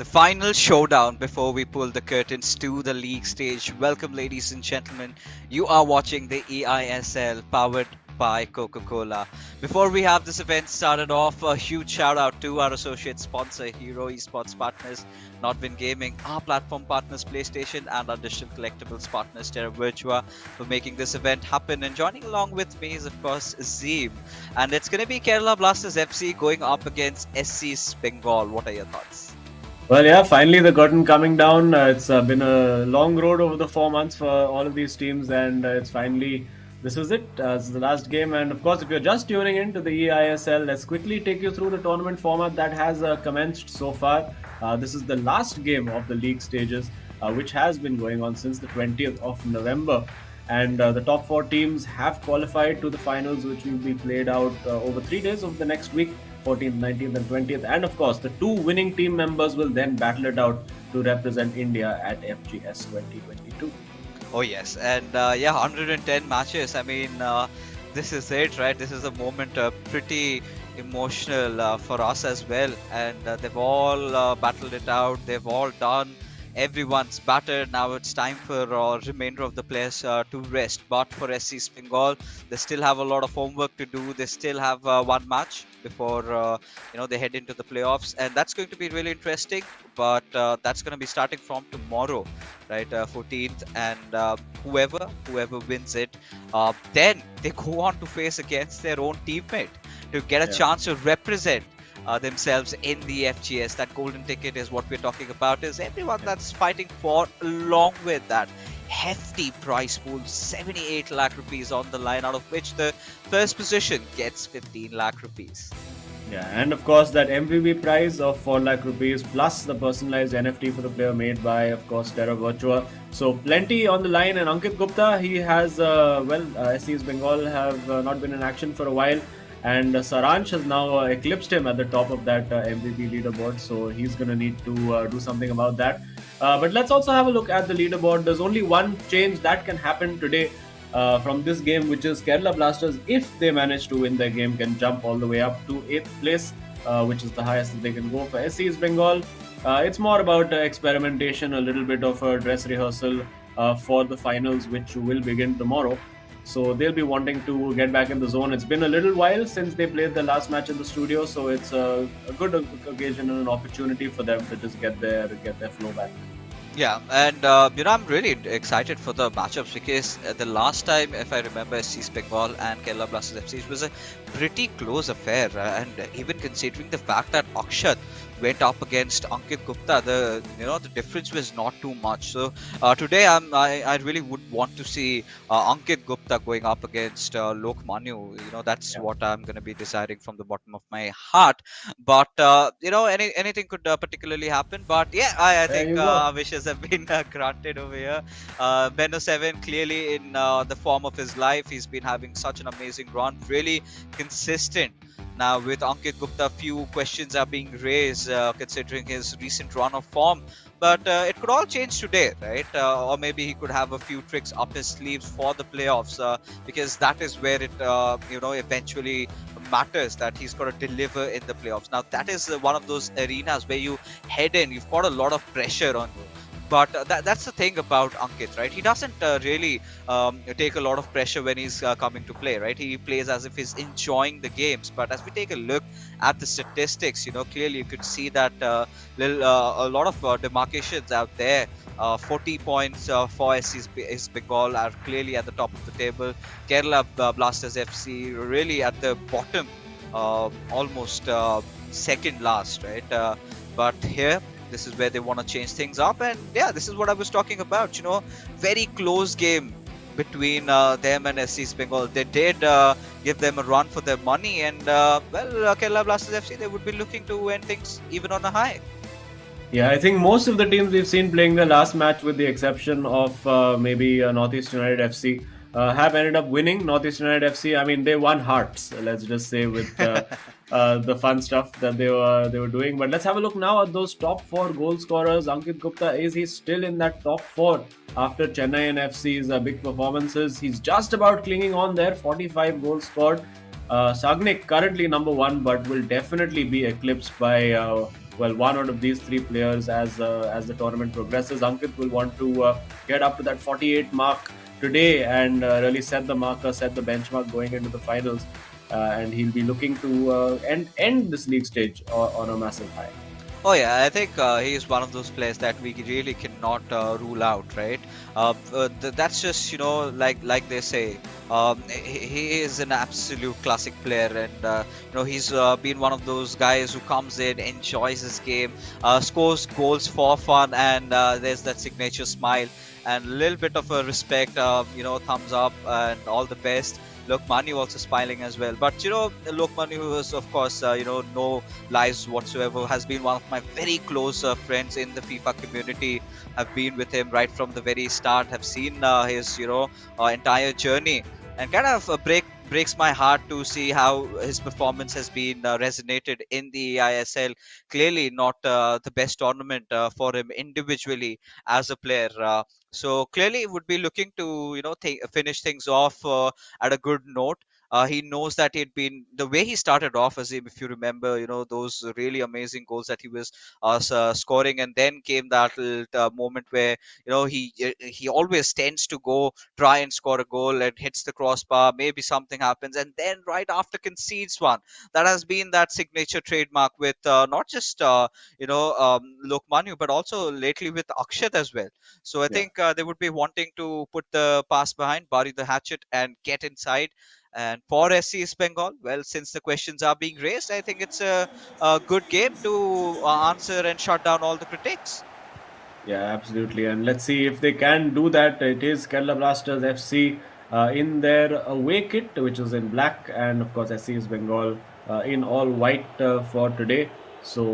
The final showdown before we pull the curtains to the league stage. Welcome, ladies and gentlemen. You are watching the eISL powered by Coca-Cola. Before we have this event started off, a huge shout out to our associate sponsor, Hero Esports Partners, Nodwin Gaming, our platform partners, PlayStation, and our digital collectibles partners, Terra Virtua, for making this event happen. And joining along with me is, of course, SCEB. And it's going to be Kerala Blasters FC going up against SC's Bengal. What are your thoughts? Well, yeah, finally the curtain coming down. It's been a long road over the 4 months for all of these teams, and it's finally this is it. This is the last game, and of course, if you're just tuning in to the eISL, let's quickly take you through the tournament format that has commenced so far. This is the last game of the league stages, which has been going on since the 20th of November. And the top four teams have qualified to the finals, which will be played out over 3 days of the next week, 14th, 19th, and 20th. And of course, the two winning team members will then battle it out to represent India at FGS 2022. Oh yes, and 110 matches. I mean, this is it, right? This is a moment pretty emotional for us as well, and they've all battled it out. They've all done. Everyone's battered. Now it's time for remainder of the players to rest. But for SC's Bengal, they still have a lot of homework to do. They still have one match before they head into the playoffs, and that's going to be really interesting. But that's going to be starting from tomorrow, right? 14th, and whoever wins it, then they go on to face against their own teammate to get a chance to represent themselves in the FGS. That golden ticket is what we're talking about. Is everyone that's fighting for, along with that hefty prize pool, 78 lakh rupees on the line, out of which the first position gets 15 lakh rupees. Yeah, and of course that MVP prize of 4 lakh rupees plus the personalized NFT for the player made by, of course, Terra Virtua. So plenty on the line. And Ankit Gupta, he has SC's Bengal have not been in action for a while. And Saransh has now eclipsed him at the top of that MVP leaderboard, so he's going to need to do something about that. But let's also have a look at the leaderboard. There's only one change that can happen today from this game, which is Kerala Blasters, if they manage to win their game, can jump all the way up to 8th place, which is the highest that they can go. For SC's Bengal, it's more about experimentation, a little bit of a dress rehearsal for the finals, which will begin tomorrow. So they'll be wanting to get back in the zone. It's been a little while since they played the last match in the studio, so it's a good occasion and an opportunity for them to just get their flow back. Yeah, and I'm really excited for the matchups because the last time, if I remember, SC's Bengal and Kerala Blasters FC, it was a pretty close affair, and even considering the fact that Akshat went up against Ankit Gupta, the difference was not too much. So today I really would want to see Ankit Gupta going up against Lok Manu. That's what I'm going to be deciding from the bottom of my heart. But anything could particularly happen. But yeah, I think our wishes have been granted over here. Benno 7 clearly in the form of his life. He's been having such an amazing run, really consistent. Now with Ankit Gupta, few questions are being raised considering his recent run of form. But it could all change today, right? Or maybe he could have a few tricks up his sleeves for the playoffs, because that is where it, eventually matters, that he's got to deliver in the playoffs. Now that is one of those arenas where you head in, you've got a lot of pressure on you. But that's the thing about Ankit, right? He doesn't really take a lot of pressure when he's coming to play, right? He plays as if he's enjoying the games. But as we take a look at the statistics, clearly you could see that a lot of demarcations out there. 40 points for SC's Bengal are clearly at the top of the table. Kerala Blasters FC really at the bottom, almost second last, right? But here, this is where they want to change things up, and yeah, this is what I was talking about. Very close game between them and SC's Bengal. They did give them a run for their money, and Kerala Blasters FC, they would be looking to end things even on a high. Yeah, I think most of the teams we've seen playing the last match, with the exception of maybe Northeast United FC, have ended up winning. Northeast United FC, I mean, they won hearts, let's just say, with the fun stuff that they were doing. But let's have a look now at those top four goal scorers. Ankit Gupta, is he still in that top four after Chennai and FC's big performances? He's just about clinging on there, 45 goals scored. Sagnik currently number one, but will definitely be eclipsed by well, one out of these three players as the tournament progresses. Ankit will want to get up to that 48 mark today and really set the marker, set the benchmark going into the finals. And he'll be looking to end this league stage on a massive high. Oh yeah, I think he is one of those players that we really cannot rule out, right? That's just like they say, he is an absolute classic player, and he's been one of those guys who comes in, enjoys his game, scores goals for fun, and there's that signature smile and a little bit of a respect, thumbs up and all the best. Lokmanu also smiling as well, but Lokmanu is of course no lives whatsoever, has been one of my very close friends in the FIFA community. I've been with him right from the very start, have seen his entire journey, and kind of breaks my heart to see how his performance has been resonated in the eISL. Clearly not the best tournament for him individually as a player. So clearly would be looking to finish things off at a good note. He knows that he'd been the way he started off as him, if you remember, those really amazing goals that he was scoring, and then came that little, moment where he always tends to go try and score a goal and hits the crossbar. Maybe something happens, and then right after concedes one. That has been that signature trademark with not just Lokmanu, but also lately with Akshat as well. So I Yeah. think they would be wanting to put the pass behind, bury the hatchet, and get inside. And for SCS Bengal, well, since the questions are being raised, I think it's a good game to answer and shut down all the critics. Yeah, absolutely. And let's see if they can do that. It is Kerala Blasters FC in their away kit, which is in black, and of course, SC is Bengal in all white for today. So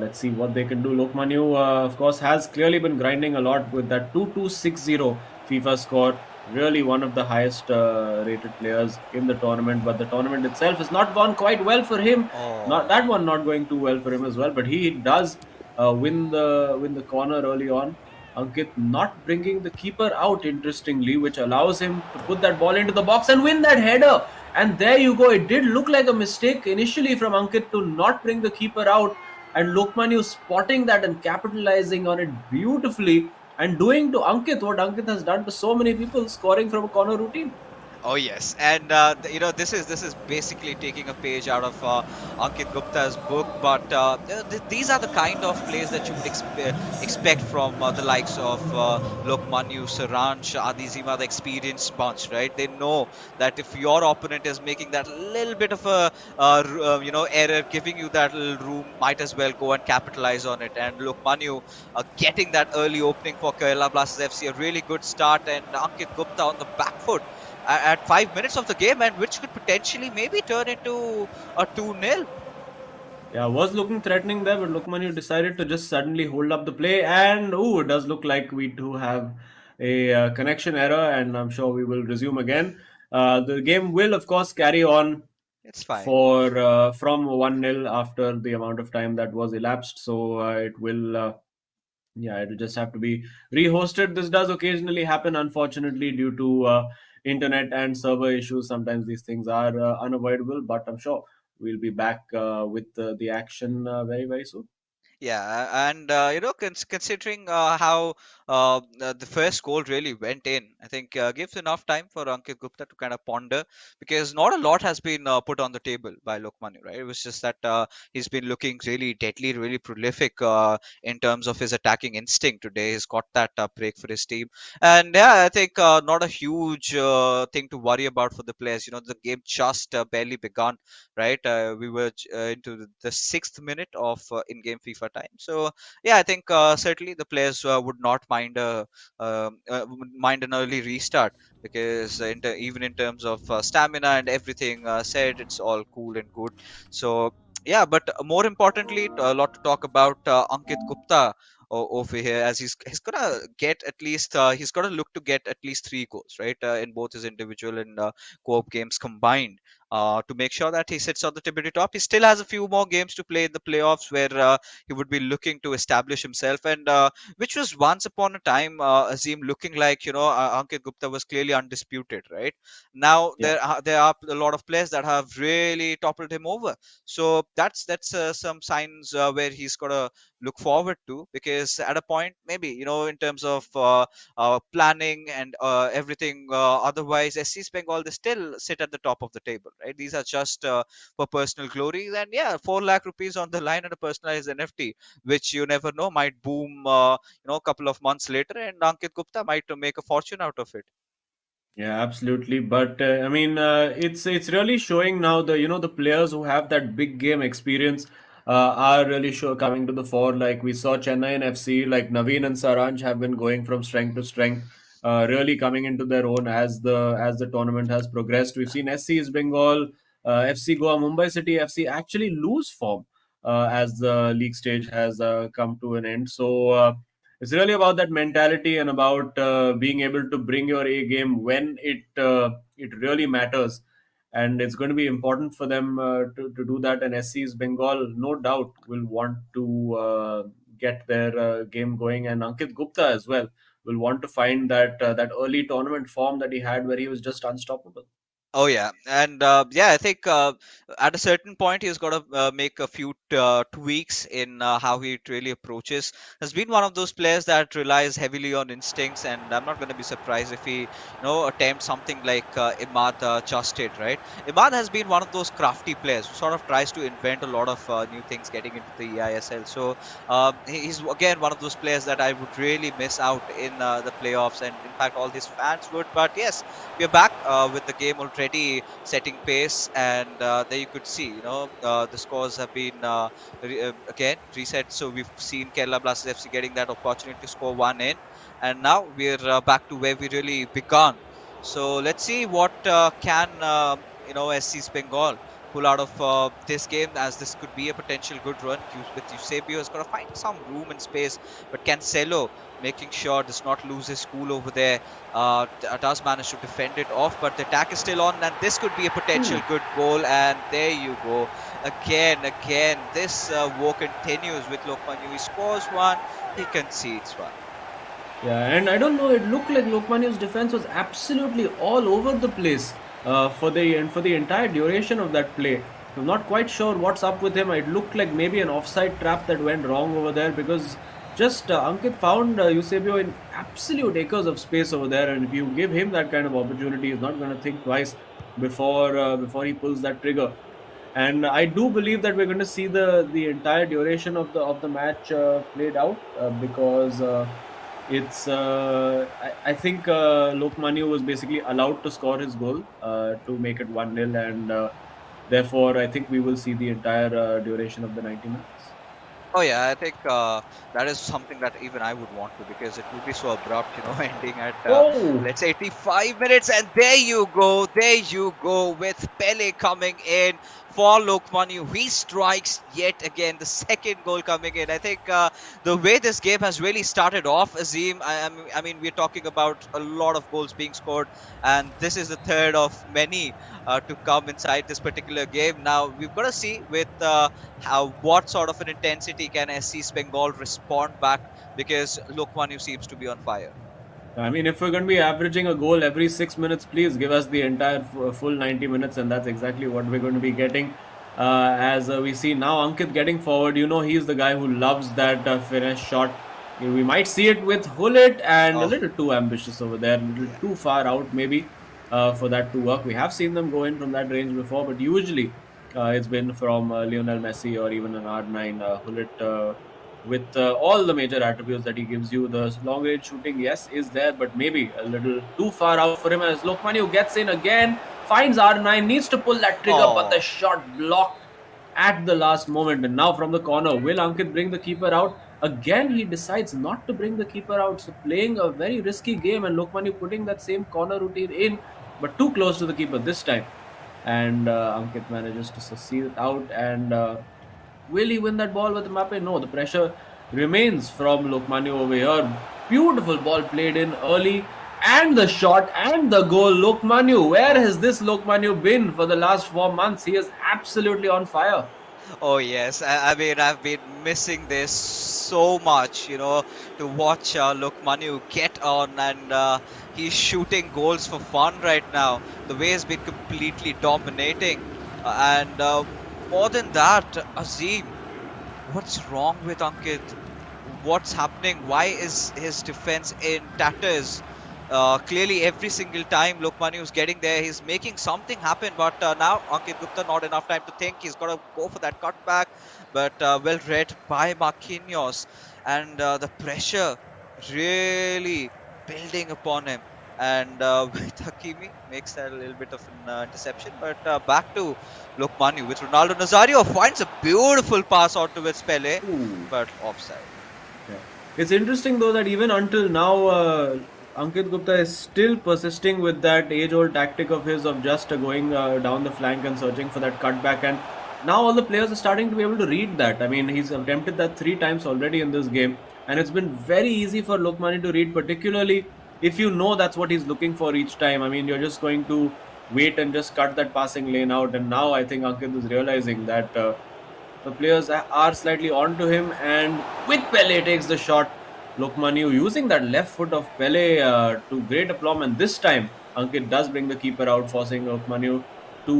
let's see what they can do. Lokmanu, of course, has clearly been grinding a lot with that 2260 FIFA score. Really one of the highest rated players in the tournament, but the tournament itself has not gone quite well for him. Not Oh, that one, not going too well for him as well. But he does win the corner early on. Ankit not bringing the keeper out, interestingly, which allows him to put that ball into the box and win that header. And there you go. It did look like a mistake initially from Ankit to not bring the keeper out, and Lokmanu spotting that and capitalizing on it beautifully and doing to Ankit what Ankit has done to so many people, scoring from a corner routine. oh yes, and this is basically taking a page out of Ankit Gupta's book. But these are the kind of plays that you would expect from the likes of Lokmanu, Saransh, Adizima, the experienced bunch, right? They know that if your opponent is making that little bit of a error, giving you that little room, might as well go and capitalize on it. And Lokmanu getting that early opening for Kerala Blasters FC, a really good start, and Ankit Gupta on the back foot at 5 minutes of the game, and which could potentially maybe turn into a 2-0. Yeah, was looking threatening there, but Lukman decided to just suddenly hold up the play. And oh, it does look like we do have a connection error, and I'm sure we will resume again. The game will, of course, carry on It's fine. for from 1-0 after the amount of time that was elapsed. So it will. Yeah, it'll just have to be rehosted. This does occasionally happen, unfortunately, due to internet and server issues. Sometimes these things are unavoidable, but I'm sure we'll be back with the action very, very soon. Yeah, and considering how the first goal really went in, I think gives enough time for Ankit Gupta to kind of ponder, because not a lot has been put on the table by Lokmanu, right? It was just that he's been looking really deadly, really prolific in terms of his attacking instinct today. He's got that break for his team, and yeah, I think not a huge thing to worry about for the players. The game just barely begun, right? We were into the sixth minute of in-game FIFA time. So yeah, I think certainly the players would not mind would mind an early restart, because even in terms of stamina and everything said, it's all cool and good. So yeah, but more importantly, a lot to talk about Ankit Gupta. over here, as he's gonna get at least he's gonna look to get at least 3 goals, right, in both his individual and co-op games combined, to make sure that he sits on the tippity top. He still has a few more games to play in the playoffs where he would be looking to establish himself, and which was once upon a time, Azim, looking like, Ankit Gupta was clearly undisputed, right? Now Yeah. there are a lot of players that have really toppled him over, so that's some signs where he's got to look forward to, because at a point, maybe, in terms of planning and everything, otherwise SC Bengal, they still sit at the top of the table, right? These are just for personal glory, and yeah, 4 lakh rupees on the line and a personalized NFT, which you never know might boom a couple of months later, and Ankit Gupta might make a fortune out of it. Yeah, absolutely. But I mean, it's really showing now, the players who have that big game experience are really coming to the fore. Like we saw Chennai and FC, like Naveen and Saranj have been going from strength to strength, really coming into their own as the tournament has progressed. We've seen SC's Bengal, FC Goa, Mumbai City FC actually lose form as the league stage has come to an end. So. It's really about that mentality and about being able to bring your A game when it really matters, and it's going to be important for them to do that. And SC's Bengal, no doubt, will want to get their game going, and Ankit Gupta as well will want to find that early tournament form that he had, where he was just unstoppable. Oh yeah, and yeah, I think at a certain point he's got to make a few tweaks in how he really approaches. Has been one of those players that relies heavily on instincts, and I'm not going to be surprised if he, attempts something like Imad just did. Right, Imad has been one of those crafty players who sort of tries to invent a lot of new things getting into the eISL. So he's again one of those players that I would really miss out in the playoffs, and in fact all his fans would. But yes, we are back with the game already setting pace, and there you could see, the scores have been again reset. So we've seen Kerala Blasters FC getting that opportunity to score one in, and now we're back to where we really began. So let's see what can SC's Bengal pull out of this game, as this could be a potential good run. With Eusebio has got to find some room and space, but Cancelo making sure does not lose his cool over there, does manage to defend it off, but the attack is still on, and this could be a potential good goal. And there you go, again, this war continues with Lokman. He scores one, he concedes one. Yeah, and I don't know. It looked like Lokmania's defense was absolutely all over the place for the entire duration of that play. I'm not quite sure what's up with him. It looked like maybe an offside trap that went wrong over there, because just Ankit found Eusebio in absolute acres of space over there, and if you give him that kind of opportunity, he's not going to think twice before he pulls that trigger. And I do believe that we're going to see the entire duration of the match played out, because. I think Lokmanu was basically allowed to score his goal to make it 1-0, and therefore I think we will see the entire duration of the 90 minutes. Oh yeah, I think that is something that even I would want to, because it would be so abrupt, ending at Oh! let's say 85 minutes, and there you go, with Pele coming in for Lokmanu. He strikes yet again, the second goal coming in. I think the way this game has really started off, Azim, I mean, we're talking about a lot of goals being scored, and this is the third of many to come inside this particular game. Now we've got to see with how what sort of an intensity can SC Bengal respond back, because Lokmanu seems to be on fire. I mean, if we're going to be averaging a goal every 6 minutes, please give us the entire full 90 minutes, and that's exactly what we're going to be getting. As we see now, Ankit getting forward, he's the guy who loves that finesse shot. We might see it with Hullet, and a Oh, little too ambitious over there, a little yeah. too far out maybe for that to work. We have seen them go in from that range before, but usually it's been from Lionel Messi or even an R9. Hullet, with all the major attributes that he gives you, the long range shooting, yes, is there, but maybe a little too far out for him. As Lokmanu gets in again, finds R9, needs to pull that trigger, but the Oh, shot blocked at the last moment. And now from the corner, will Ankit bring the keeper out? Again, he decides not to bring the keeper out, so playing a very risky game, and Lokmanu putting that same corner routine in, but too close to the keeper this time. And Ankit manages to succeed it out, and will he win that ball with Mbappe? No, the pressure remains from Lokmanu over here. Beautiful ball played in early, and the shot and the goal. Lokmanu, where has this Lokmanu been for the last 4 months? He is absolutely on fire. Oh yes, I mean I've been missing this so much, to watch Lokmanu get on, and he's shooting goals for fun right now. The way he's been completely dominating, and more than that, Azim, what's wrong with Ankit? What's happening? Why is his defense in tatters? Clearly, every single time Lokmani was getting there, he's making something happen. But now Ankit Gupta, not enough time to think. He's got to go for that cutback. But well read by Marquinhos. And the pressure really building upon him. And with Hakimi, makes that a little bit of an interception. But back to Lokmani with Ronaldo Nazario. Finds a beautiful pass onto with Pele, Ooh. but offside. Yeah. It's interesting though that even until now, Ankit Gupta is still persisting with that age-old tactic of his of just going down the flank and searching for that cutback. And now all the players are starting to be able to read that. I mean, he's attempted that 3 times already in this game, and it's been very easy for Lokmani to read, particularly if you know that's what he's looking for each time. I mean, you're just going to wait and just cut that passing lane out. And now I think Ankit is realizing that. The players are slightly onto him, and with Pele takes the shot. Lokmanu using that left foot of Pele to great aplomb, and this time Ankit does bring the keeper out, forcing Lokmanu to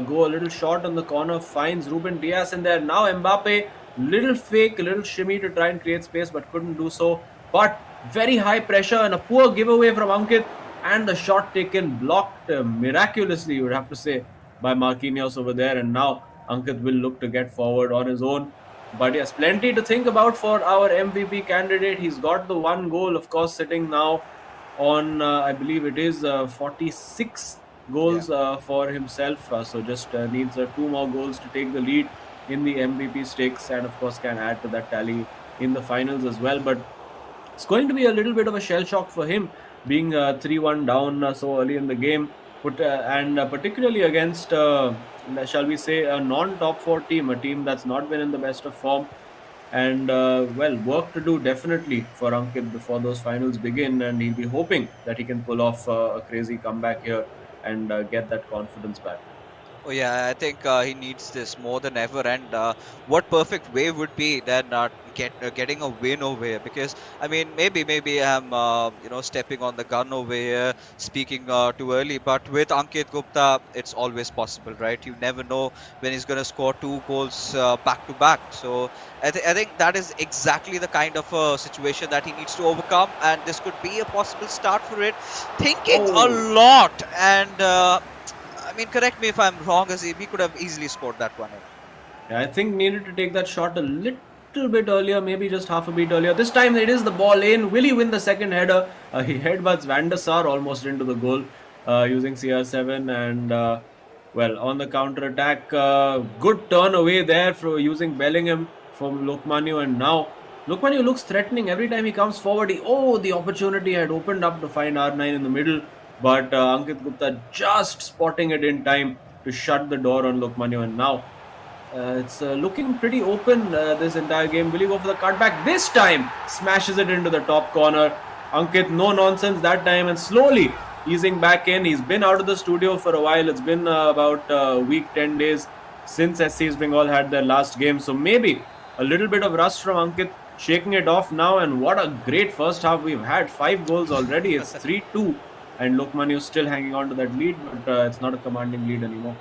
go a little short on the corner. Finds Ruben Diaz in there. Now Mbappe, little fake, little shimmy to try and create space, but couldn't do so. But very high pressure and a poor giveaway from Ankit, and the shot taken blocked miraculously, you would have to say, by Marquinhos over there. And now Ankit will look to get forward on his own. But yes, plenty to think about for our MVP candidate. He's got the one goal, of course, sitting now on, I believe it is 46 Yeah. goals for himself. So just needs 2 more goals to take the lead in the MVP stakes, and of course can add to that tally in the finals as well. But it's going to be a little bit of a shell shock for him, being 3-1 down so early in the game, and particularly against, shall we say, a non-top 4 team, a team that's not been in the best of form. And well, work to do definitely for Ankit before those finals begin, and he'll be hoping that he can pull off a crazy comeback here and get that confidence back. Oh yeah, I think he needs this more than ever. And what perfect way would be than getting a win over here? Because I mean, maybe I'm stepping on the gun over here, speaking too early. But with Ankit Gupta, it's always possible, right? You never know when he's going to score 2 goals back to back. So I think that is exactly the kind of situation that he needs to overcome, and this could be a possible start for it. Thinking a Oh, lot and. I mean, correct me if I'm wrong, Azim. He could have easily scored that one in. yeah, I think needed to take that shot a little bit earlier, maybe just half a beat earlier. This time it is the ball in. Will he win the second header? He headbutts Van der Sar almost into the goal using CR7. And well, on the counter attack, good turn away there for using Bellingham from Lokmanu. And now Lokmanu looks threatening every time he comes forward. The opportunity had opened up to find R9 in the middle, but Ankit Gupta just spotting it in time to shut the door on Lokmanu. And now it's looking pretty open this entire game. Will he go for the cutback? This time smashes it into the top corner. Ankit, no nonsense that time, and slowly easing back in. He's been out of the studio for a while. It's been about a week, 10 days since SCEB Bengal had their last game. So maybe a little bit of rust from Ankit, shaking it off now. And what a great first half we've had. 5 goals already. It's 3-2. And Lokman is still hanging on to that lead, but it's not a commanding lead anymore.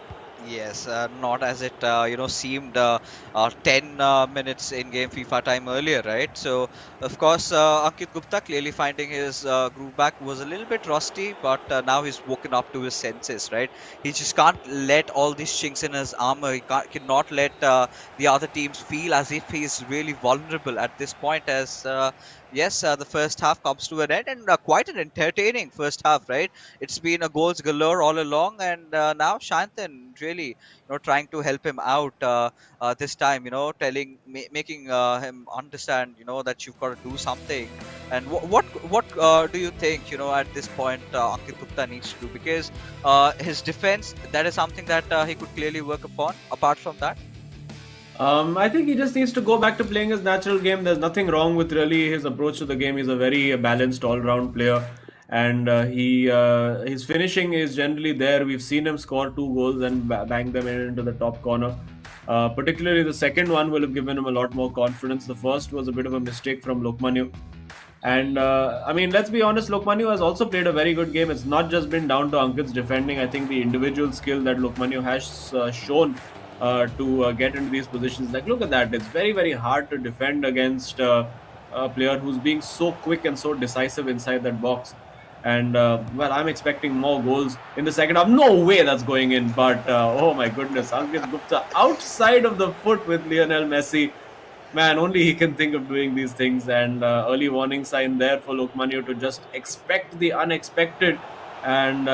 Yes, not as it seemed 10 minutes in game FIFA time earlier, right? So of course Ankit Gupta clearly finding his groove back, was a little bit rusty, but now he's woken up to his senses, right? He just can't let all these chinks in his armor. He cannot let the other teams feel as if he's really vulnerable at this point. As yes, the first half comes to an end, and quite an entertaining first half, right? It's been a goals galore all along, and now Shantan really, trying to help him out this time. Making him understand, that you've got to do something. And what do you think, at this point, Ankit Gupta needs to do? Because his defense, that is something that he could clearly work upon. Apart from that, I think he just needs to go back to playing his natural game. There's nothing wrong with really his approach to the game. He's a very balanced all-round player, and his finishing is generally there. We've seen him score 2 goals and bang them into the top corner. Particularly the second one will have given him a lot more confidence. The first was a bit of a mistake from Lokmanu. And I mean, let's be honest, Lokmanu has also played a very good game. It's not just been down to Ankit's defending. I think the individual skill that Lokmanu has shown to get into these positions. Like, look at that. It's very, very hard to defend against a player who's being so quick and so decisive inside that box. And well, I'm expecting more goals in the second half. No way that's going in. But oh my goodness, Ankit Gupta outside of the foot with Lionel Messi. Man, only he can think of doing these things, and early warning sign there for Lokmanu to just expect the unexpected. And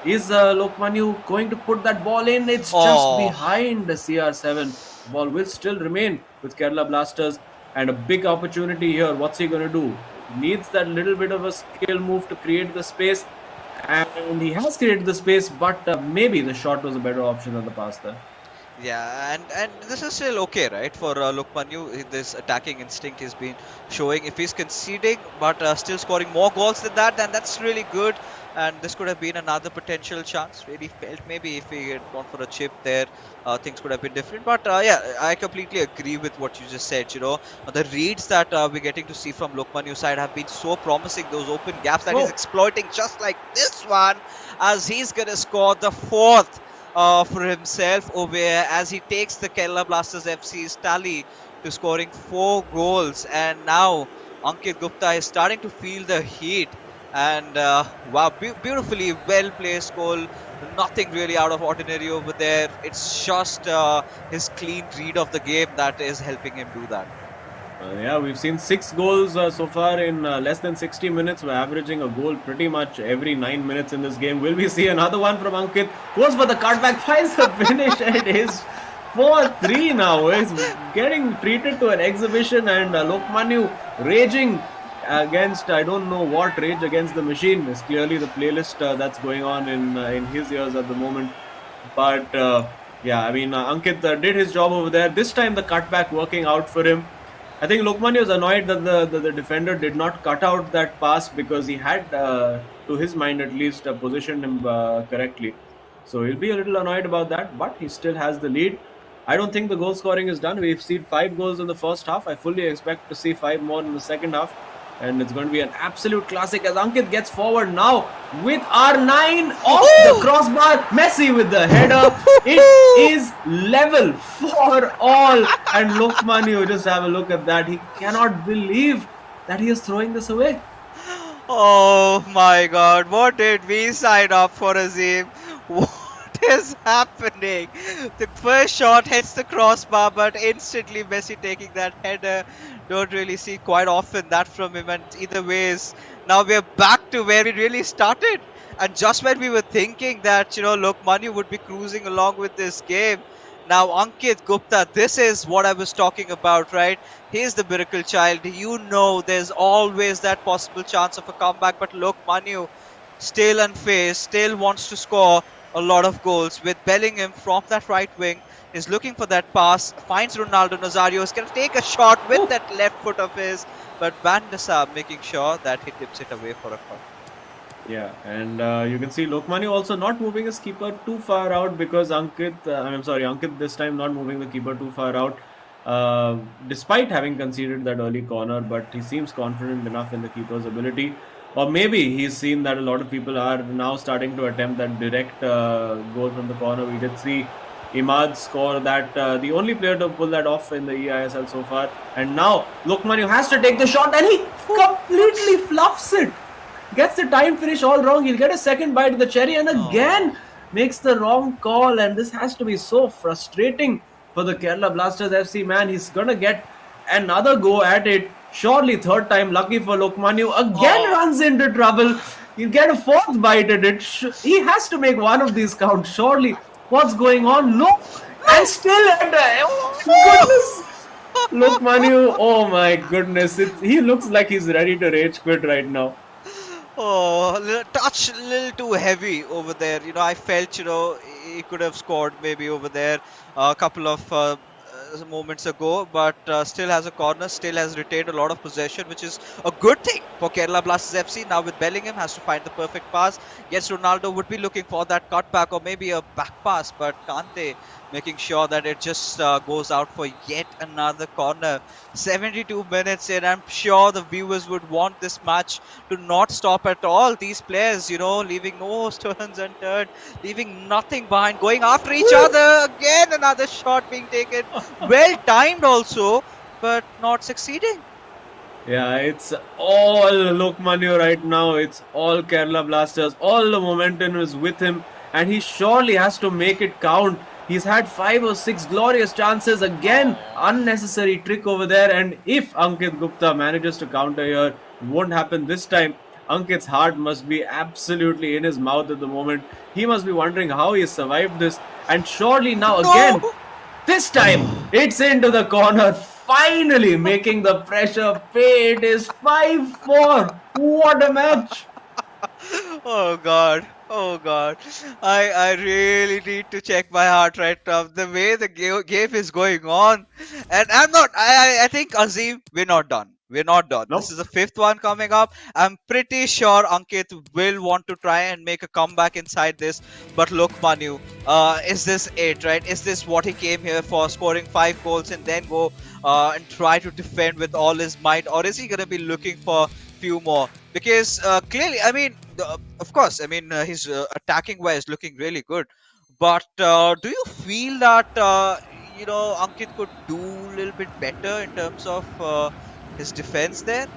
is Lokmanu going to put that ball in? It's just behind the CR7. Ball will still remain with Kerala Blasters, and a big opportunity here. What's he going to do? Needs that little bit of a skill move to create the space, and he has created the space, but maybe the shot was a better option than the pass there. Yeah, and this is still okay, right? For Lokmanu, this attacking instinct he's been showing. If he's conceding, but still scoring more goals than that, then that's really good. And this could have been another potential chance. Really felt maybe if he had gone for a chip there, things could have been different. But yeah, I completely agree with what you just said. You know, the reads that we're getting to see from Lokmanu's side have been so promising. Those open gaps that he's exploiting, just like this one, as he's gonna score the fourth for himself over here, as he takes the Kerala Blasters FC's tally to scoring 4 goals. And now Ankit Gupta is starting to feel the heat. And wow, beautifully well placed goal. Nothing really out of ordinary over there. It's just his clean read of the game that is helping him do that. Yeah, we've seen 6 goals so far in less than 60 minutes. We're averaging a goal pretty much every 9 minutes in this game. Will we see another one from Ankit? Goes for the cutback, finds the finish, and is 4-3 now. He's getting treated to an exhibition, and Lokmanu raging against, I don't know what, rage against the machine is clearly the playlist that's going on in his ears at the moment. But yeah, I mean, Ankit did his job over there. This time the cutback working out for him. I think Lokmanu was annoyed that the defender did not cut out that pass, because he had, to his mind at least, positioned him correctly. So he'll be a little annoyed about that, but he still has the lead. I don't think the goal scoring is done. We've seen 5 goals in the first half. I fully expect to see 5 more in the second half. And it's going to be an absolute classic as Ankit gets forward now with R9 off the crossbar. Messi with the header. It is level for all. And Lokmanu, just have a look at that. He cannot believe that he is throwing this away. Oh my god, what did we sign up for, Azim? What is happening? The first shot hits the crossbar, but instantly Messi taking that header. Don't really see quite often that from him, and either ways, now we're back to where we really started. And just when we were thinking that, you know, Lokmanu would be cruising along with this game, now Ankit Gupta, this is what I was talking about, right? He's the miracle child. You know, there's always that possible chance of a comeback, but Lokmanu still unfazed, still wants to score a lot of goals. With Bellingham from that right wing, is looking for that pass, finds Ronaldo Nazario, is going to take a shot with that left foot of his, but Van der Sar making sure that he tips it away for a corner. Yeah, and you can see Lokmanu also not moving his keeper too far out, because Ankit this time not moving the keeper too far out, despite having conceded that early corner, but he seems confident enough in the keeper's ability. Or maybe he's seen that a lot of people are now starting to attempt that direct goal from the corner. We did see Imad score that, the only player to pull that off in the eISL so far. And now Lokmanu has to take the shot, and he completely fluffs it. Gets the time finish all wrong. He'll get a second bite of the cherry, and again makes the wrong call. And this has to be so frustrating for the Kerala Blasters FC, man. He's gonna get another go at it. Surely third time lucky for Lokmanu. Again runs into trouble. He'll get a fourth bite at it. He has to make one of these count. Surely. What's going on? No. And still oh my goodness. Lokmanu, oh my goodness. He looks like he's ready to rage quit right now. Oh, a little too heavy over there. You know, I felt, you know, he could have scored maybe over there. A couple of moments ago, but still has a corner, still has retained a lot of possession, which is a good thing for Kerala Blasters FC. Now with Bellingham, has to find the perfect pass. Yes, Ronaldo would be looking for that cutback or maybe a back pass, but Kante making sure that it just goes out for yet another corner. 72 minutes in, I'm sure the viewers would want this match to not stop at all. These players, leaving no stones unturned, leaving nothing behind, going after each other. Again, another shot being taken. Well timed also, but not succeeding. Yeah, it's all Lokmanya right now. It's all Kerala Blasters. All the momentum is with him, and he surely has to make it count. He's had 5 or 6 glorious chances. Again, Oh. unnecessary trick over there. And if Ankit Gupta manages to counter here, it won't happen this time. Ankit's heart must be absolutely in his mouth at the moment. He must be wondering how he survived this. And surely now No! again, this time, it's into the corner, finally making the pressure pay. It is 5-4. What a match! Oh god. Oh god. I really need to check my heart right now. The way the game is going on. And I'm not I think Azim, we're not done. We're not done. This Nope. is the fifth one coming up. I'm pretty sure Ankit will want to try and make a comeback inside this. But look, Manu, is this it, right? Is this what he came here for? Scoring 5 goals and then go and try to defend with all his might? Or is he gonna be looking for few more? Because clearly, I mean, of course, I mean, his attacking wise looking really good. But do you feel that Ankit could do a little bit better in terms of his defense there?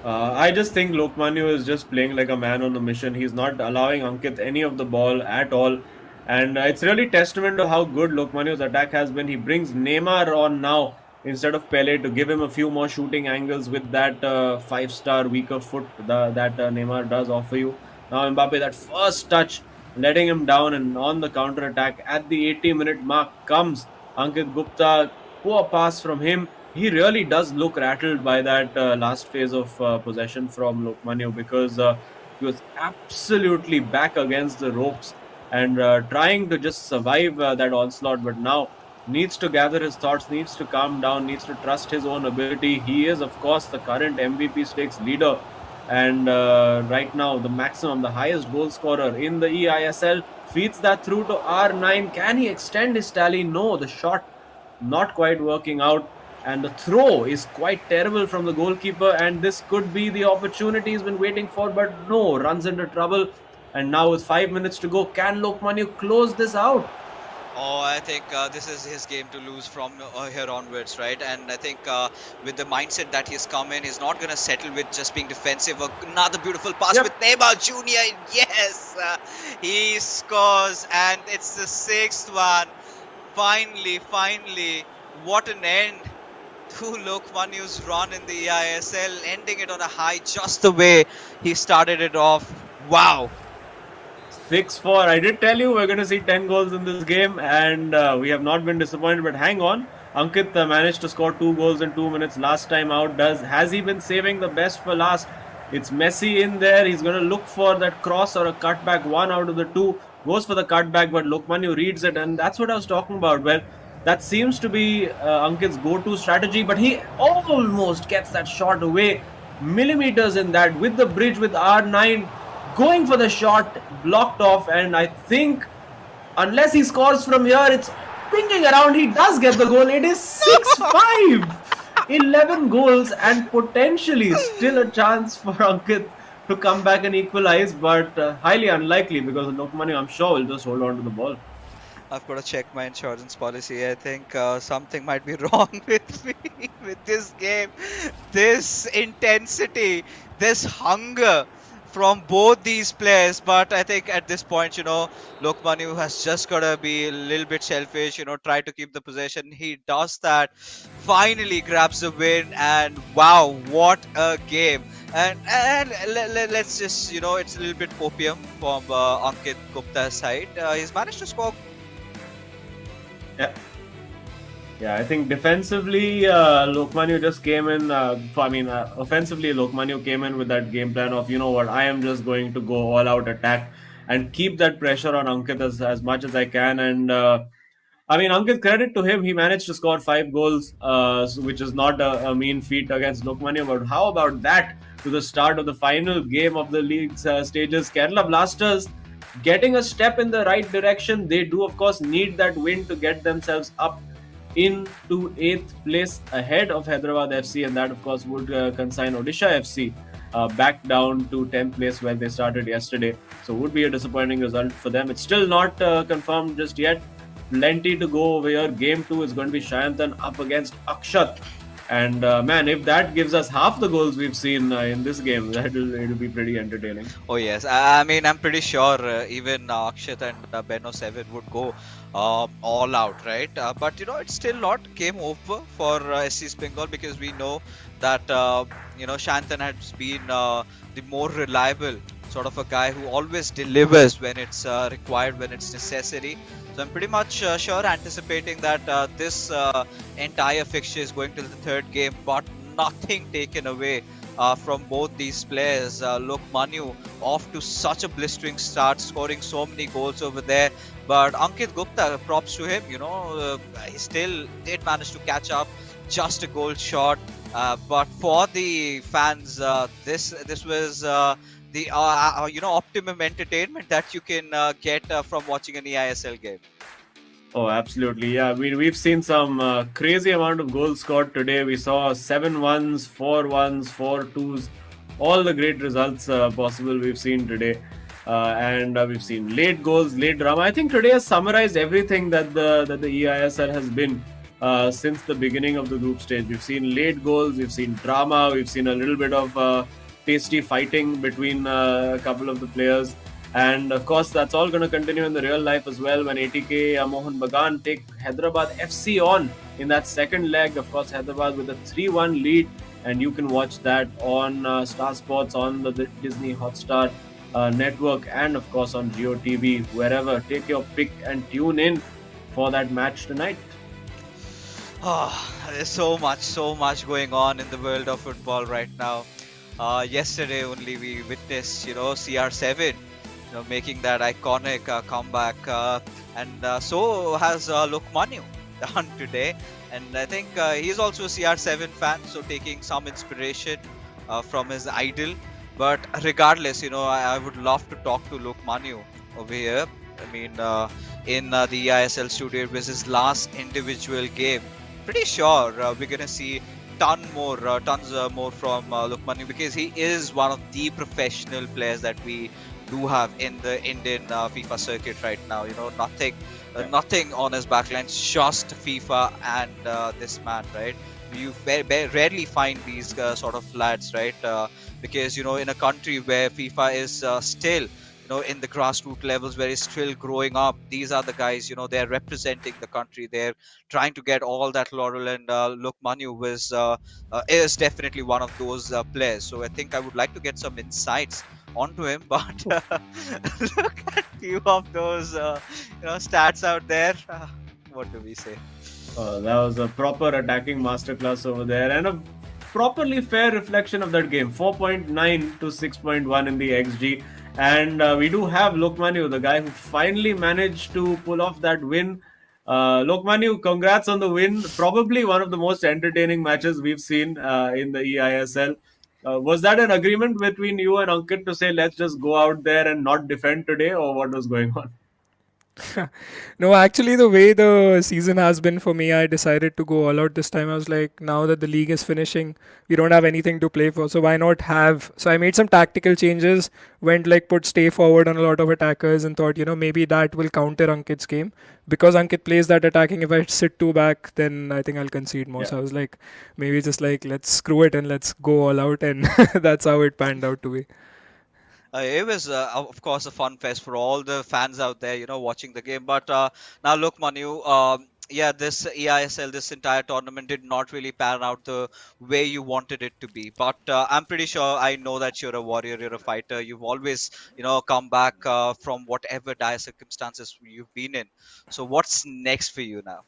I just think Lokmanu is just playing like a man on a mission. He's not allowing Ankit any of the ball at all. And it's really testament to how good Lokmanu's attack has been. He brings Neymar on now instead of Pele to give him a few more shooting angles with that 5-star weaker foot that Neymar does offer you. Now Mbappe, that first touch, letting him down, and on the counter attack at the 80-minute mark comes Ankit Gupta. Poor pass from him. He really does look rattled by that last phase of possession from Lokmanu, because he was absolutely back against the ropes and trying to just survive that onslaught. But now needs to gather his thoughts, needs to calm down, needs to trust his own ability. He is, of course, the current MVP stakes leader, and right now the maximum, the highest goal scorer in the eISL. Feeds that through to R9. Can he extend his tally? No, the shot not quite working out, and the throw is quite terrible from the goalkeeper, and this could be the opportunity he's been waiting for, but no, runs into trouble. And now with 5 minutes to go, can Lokmanu close this out? Oh, I think this is his game to lose from here onwards, right? And I think with the mindset that he's come in, he's not going to settle with just being defensive. Another beautiful pass with Yep. Neymar Jr. Yes, he scores, and it's the sixth one. Finally, finally, what an end to Lokmanu's run in the eISL, ending it on a high, just the way he started it off. Wow. 6-4. I did tell you we're going to see 10 goals in this game, and we have not been disappointed. But hang on, Ankit managed to score 2 goals in 2 minutes last time out. Has he been saving the best for last? It's Messi in there. He's going to look for that cross or a cutback. One out of the two goes for the cutback, but Lokmanu reads it, and that's what I was talking about. Well, that seems to be Ankit's go-to strategy, but he almost gets that shot away, millimeters in that, with the bridge with R9 going for the shot, blocked off. And I think unless he scores from here, it's pinging around. He does get the goal. It is 6-5. 11 goals, and potentially still a chance for Ankit to come back and equalize, but highly unlikely, because Lokmanu, I'm sure, will just hold on to the ball. I've got to check my insurance policy. I think something might be wrong with me with this game. This intensity, this hunger from both these players. But I think at this point, Lokmanu has just got to be a little bit selfish, try to keep the possession. He does that, finally grabs the win, and wow, what a game. And let's just, it's a little bit copium from Ankit Gupta's side. He's managed to score. Yeah. Yeah, I think defensively, Lokmanu just came in. Offensively, Lokmanu came in with that game plan of, you know what, I am just going to go all out attack and keep that pressure on Ankit as much as I can. And I mean, Ankit, credit to him. He managed to score 5 goals, which is not a mean feat against Lokmanya. But how about that to the start of the final game of the league's stages? Kerala Blasters getting a step in the right direction. They do, of course, need that win to get themselves up into 8th place ahead of Hyderabad FC, and that, of course, would consign Odisha FC back down to 10th place where they started yesterday. So, would be a disappointing result for them. It's still not confirmed just yet. Plenty to go over here. Game 2 is going to be Shayantan up against Akshat. And man, if that gives us half the goals we've seen in this game, it'll be pretty entertaining. Oh yes, I mean I'm pretty sure even Akshat and Benno Seven would go all out, right? But it's still not game over for SC Bengal, because we know that Shantan has been the more reliable sort of a guy who always delivers when it's required, when it's necessary. So I'm pretty much sure, anticipating that this entire fixture is going to the third game, but nothing taken away from both these players. Look, Manu off to such a blistering start, scoring so many goals over there. But Ankit Gupta, props to him. He still did manage to catch up, just a goal short. But for the fans, this was optimum entertainment that you can get from watching an eISL game. Oh, absolutely. Yeah, we've seen some crazy amount of goals scored today. We saw 7-1s, 4-1s, 4-2s, all the great results possible we've seen today. And we've seen late goals, late drama. I think today has summarized everything that the eISL has been since the beginning of the group stage. We've seen late goals, we've seen drama, we've seen a little bit of tasty fighting between a couple of the players. And of course, that's all going to continue in the real life as well when ATK Mohun Bagan take Hyderabad FC on in that second leg. Of course, Hyderabad with a 3-1 lead, and you can watch that on Star Sports, on the Disney Hotstar network, and of course on Geo TV, wherever. Take your pick and tune in for that match tonight. There's so much going on in the world of football right now. Yesterday only we witnessed, CR7 making that iconic comeback, and so has Lokmanu done today. And I think he's also a CR7 fan, so taking some inspiration from his idol. But regardless, I would love to talk to Lokmanu over here. I mean, in the eISL studio, it was his last individual game. Pretty sure we're gonna see tons more from Lokmanu, because he is one of the professional players that we do have in the Indian FIFA circuit right now. Nothing on his backline, just FIFA and this man, right? You rarely find these sort of lads, right? Because in a country where FIFA is still in the grassroots levels, where it's still growing up, these are the guys, they're representing the country, they're trying to get all that laurel. And Lokmanu is definitely one of those players. So I think I would like to get some insights onto him. But look at few of those stats out there. What do we say? That was a proper attacking masterclass over there, and a properly fair reflection of that game. 4.9 to 6.1 in the XG. And we do have Lokmanu, the guy who finally managed to pull off that win. Lokmanu, congrats on the win. Probably one of the most entertaining matches we've seen in the eISL. Was that an agreement between you and Ankit to say, let's just go out there and not defend today, or what was going on? No, actually, the way the season has been for me, I decided to go all out this time. I was like, now that the league is finishing, we don't have anything to play for, so why not have? So I made some tactical changes, went like put stay forward on a lot of attackers, and thought, maybe that will counter Ankit's game. Because Ankit plays that attacking, if I sit two back, then I think I'll concede more. Yeah. So I was like, maybe just like, let's screw it and let's go all out, and that's how it panned out to be. It was, of course, a fun fest for all the fans out there, watching the game. But now, look, Manu, yeah, this eISL, this entire tournament did not really pan out the way you wanted it to be. But I'm pretty sure, I know that you're a warrior, you're a fighter. You've always, come back from whatever dire circumstances you've been in. So what's next for you now?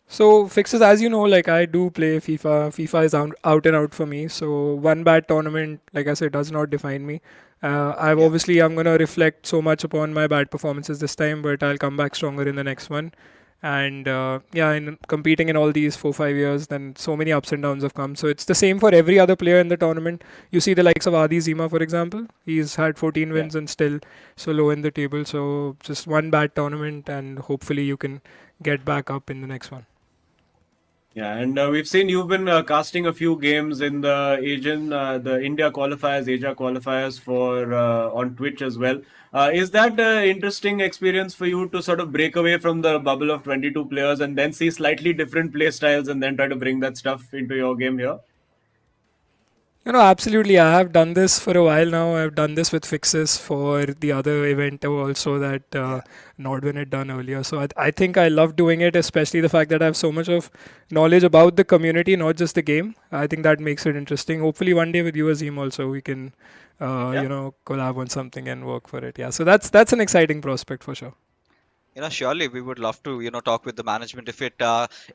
So fixes, as you know, like I do play FIFA. FIFA is out and out for me. So one bad tournament, like I said, does not define me. I'm going to reflect so much upon my bad performances this time, but I'll come back stronger in the next one. And in competing in all these 4-5 years, then so many ups and downs have come. So it's the same for every other player in the tournament. You see the likes of Adi Zima, for example. He's had 14 Yeah. wins and still so low in the table. So just one bad tournament, and hopefully you can get back up in the next one. Yeah, and we've seen you've been casting a few games in the India qualifiers, Asia qualifiers for on Twitch as well. Is that an interesting experience for you to sort of break away from the bubble of 22 players and then see slightly different play styles and then try to bring that stuff into your game here? Absolutely. I have done this for a while now. I've done this with fixes for the other event also that Nodwin had done earlier. So I think I love doing it, especially the fact that I have so much of knowledge about the community, not just the game. I think that makes it interesting. Hopefully one day with you, Azim, also we can, collab on something and work for it. Yeah. So that's an exciting prospect for sure. Surely we would love to, talk with the management if it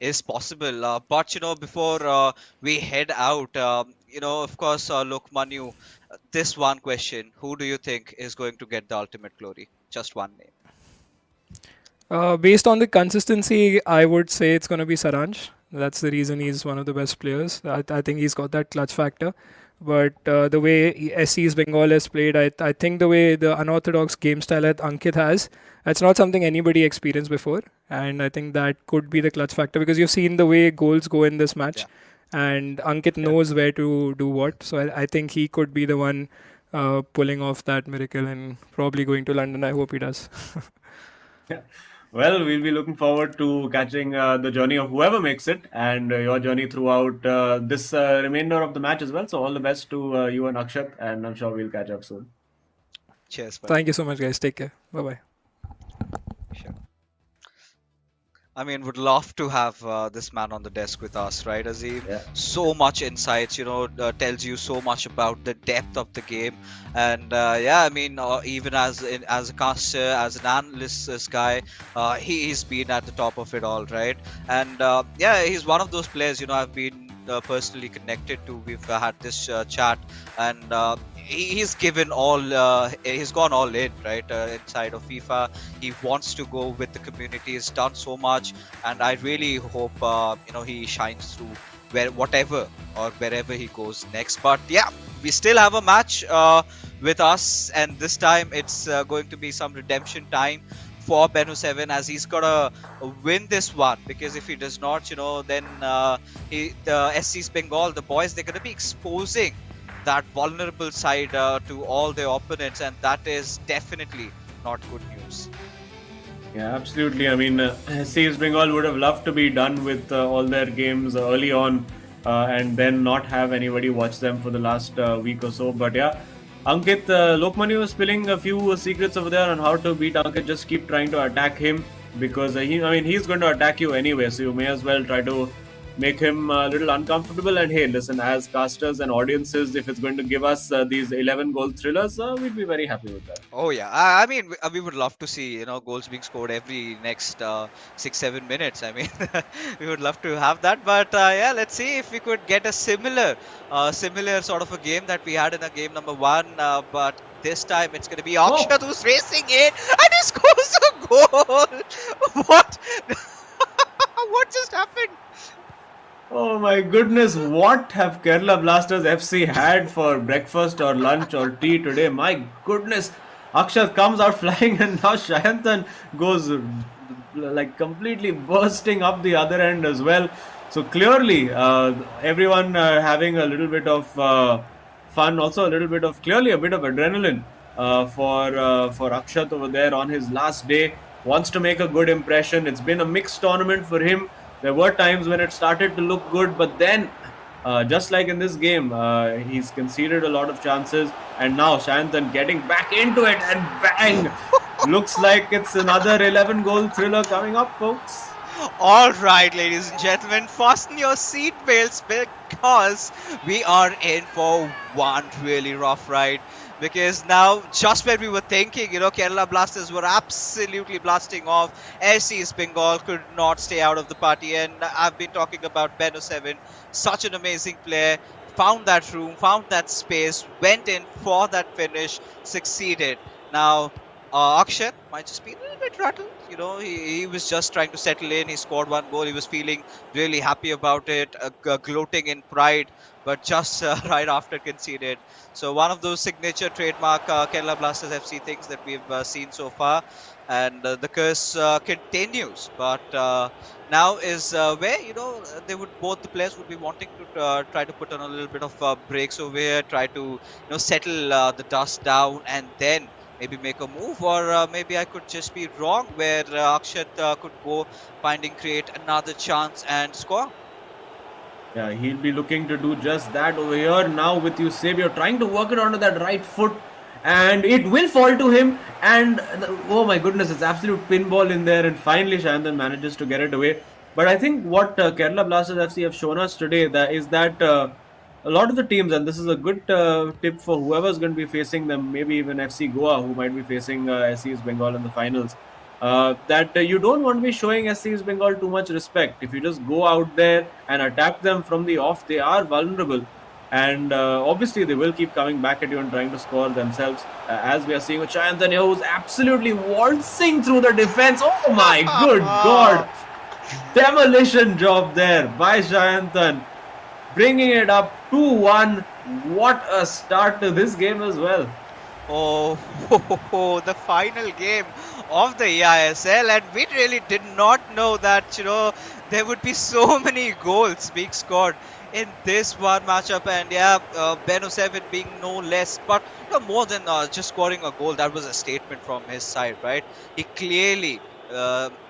is possible. But, before we head out, of course, Lokmanu, this one question, who do you think is going to get the ultimate glory? Just one name. Based on the consistency, I would say it's going to be Saranj. That's the reason he's one of the best players. I think he's got that clutch factor. But the way SC's Bengal has played, I think the way the unorthodox game style that Ankit has, that's not something anybody experienced before. And I think that could be the clutch factor because you've seen the way goals go in this match. And Ankit knows where to do what. So I think he could be the one pulling off that miracle and probably going to London. I hope he does. Yeah. Well, we'll be looking forward to catching the journey of whoever makes it and your journey throughout this remainder of the match as well. So all the best to you and Akshat, and I'm sure we'll catch up soon. Cheers, buddy. Thank you so much, guys. Take care. Bye-bye. Sure. I mean, would love to have this man on the desk with us, right, Azim? Yeah. So much insights, tells you so much about the depth of the game, and I mean, even as a caster, as an analyst, this guy, he's been at the top of it all, right? And he's one of those players, I've been personally connected to. We've had this chat, and he's given all. He's gone all in, right? Inside of FIFA, he wants to go with the community. He's done so much, and I really hope he shines through whatever or wherever he goes next. But yeah, we still have a match with us, and this time it's going to be some redemption time for Ben07 as he's got to win this one, because if he does not, then the SC's Bengal, the boys, they're going to be exposing that vulnerable side to all their opponents, and that is definitely not good news. Yeah, absolutely. I mean, SC's Bengal would have loved to be done with all their games early on and then not have anybody watch them for the last week or so. But yeah, Ankit, Lokmani was spilling a few secrets over there on how to beat Ankit. Just keep trying to attack him because he's going to attack you anyway. So you may as well try to make him a little uncomfortable. And hey, listen, as casters and audiences, if it's going to give us these 11 goal thrillers, we'd be very happy with that. Oh yeah, I mean, we would love to see goals being scored every next 6-7 minutes. I mean, we would love to have that. But let's see if we could get a similar sort of a game that we had in a game number 1. But this time it's going to be Akshat who's racing in and he scores a goal. What? What just happened? Oh my goodness, what have Kerala Blasters FC had for breakfast or lunch or tea today? My goodness, Akshat comes out flying and now Shayantan goes like completely bursting up the other end as well. So clearly, everyone having a little bit of fun, also a little bit of, clearly a bit of adrenaline for Akshat over there on his last day. Wants to make a good impression. It's been a mixed tournament for him. There were times when it started to look good, but then, just like in this game, he's conceded a lot of chances. And now Shayantan getting back into it and bang! Looks like it's another 11 goal thriller coming up, folks. All right, ladies and gentlemen, fasten your seatbelts because we are in for one really rough ride. Because now, just when we were thinking, Kerala Blasters were absolutely blasting off, SC's Bengal could not stay out of the party. And I've been talking about Ben07, such an amazing player. found that room, found that space, went in for that finish, succeeded. Now, Akshat might just be a little bit rattled. He was just trying to settle in. He scored one goal. He was feeling really happy about it, gloating in pride, but just right after conceded. So one of those signature trademark Kerala Blasters FC things that we've seen so far, and the curse continues. But now is where they would both the players would be wanting to try to put on a little bit of breaks over here, try to settle the dust down, and then maybe make a move, or maybe I could just be wrong, where Akshat could go finding create another chance and score. Yeah, he'll be looking to do just that over here. Now with Eusebio trying to work it onto that right foot, and it will fall to him. And oh my goodness, it's absolute pinball in there. And finally, Shantan manages to get it away. But I think what Kerala Blasters FC have shown us today is that a lot of the teams, and this is a good tip for whoever's going to be facing them, maybe even FC Goa, who might be facing SCEB Bengal in the finals. That you don't want to be showing SCEB Bengal too much respect. If you just go out there and attack them from the off, they are vulnerable. And obviously, they will keep coming back at you and trying to score themselves. As we are seeing with Shayantan here, who's absolutely waltzing through the defense. Oh my good God! Demolition job there by Shayantan. Bringing it up 2-1. What a start to this game as well. Oh, the final game of the eISL, and we really did not know that there would be so many goals being scored in this one matchup. And yeah, Ben07 being no less, but more than just scoring a goal. That was a statement from his side, right? He clearly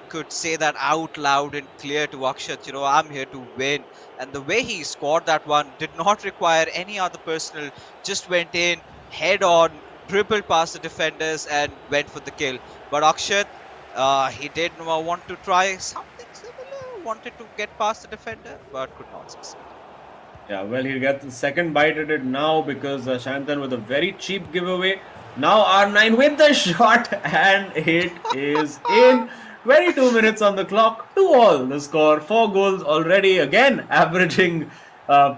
could say that out loud and clear to Akshat, I'm here to win. And the way he scored that one did not require any other personal, just went in head on, dribbled past the defenders and went for the kill. But Akshat, he did want to try something similar, wanted to get past the defender, but could not succeed. Yeah, well, he'll get the second bite at it now, because Shantan with a very cheap giveaway. Now R9 with the shot, and it is in. 22 minutes on the clock, 2-2 the score, 4 goals already, again averaging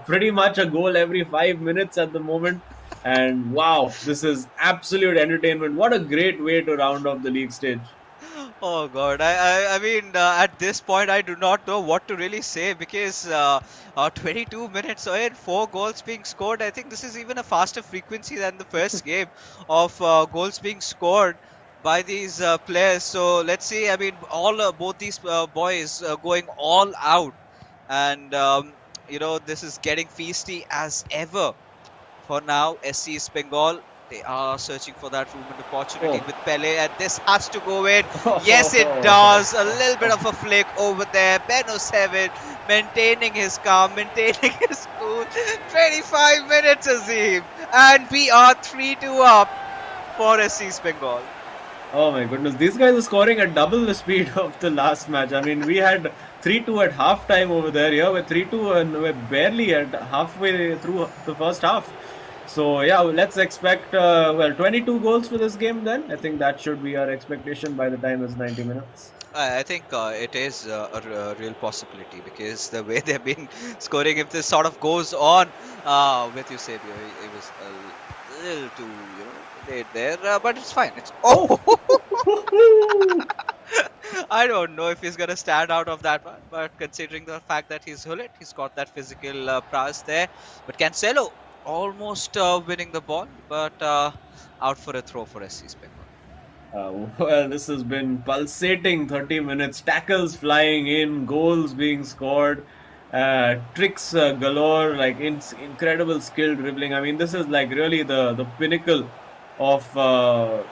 pretty much a goal every 5 minutes at the moment. And wow, this is absolute entertainment. What a great way to round off the league stage. Oh God, I mean, at this point, I do not know what to really say, because 22 minutes in, 4 goals being scored. I think this is even a faster frequency than the first game of goals being scored by these players. So let's see. I mean, both these boys going all out, and this is getting feisty as ever. For now, SCEB Bengal, they are searching for that movement opportunity with Pele, and this has to go in. Yes, it does. A little bit of a flick over there. Ben07 maintaining his calm, maintaining his cool. 25 minutes, Azim, and we are 3-2 up for SCEB Bengal. Oh my goodness, these guys are scoring at double the speed of the last match. I mean, we had 3-2 at halftime over there. Yeah, we're 3-2 and we're barely at halfway through the first half. So yeah, let's expect 22 goals for this game then. I think that should be our expectation by the time it's 90 minutes. I think it is a real possibility, because the way they've been scoring, if this sort of goes on with Eusebio, it was a little too late there, but it's fine. It's I don't know if he's gonna stand out of that one, but considering the fact that he's Hullet, he's got that physical prowess there. But Cancelo almost winning the ball, but out for a throw for SCEB Bengal. Well, this has been pulsating 30 minutes. Tackles flying in, goals being scored, tricks galore, like incredible skill dribbling. I mean, this is like really the pinnacle of the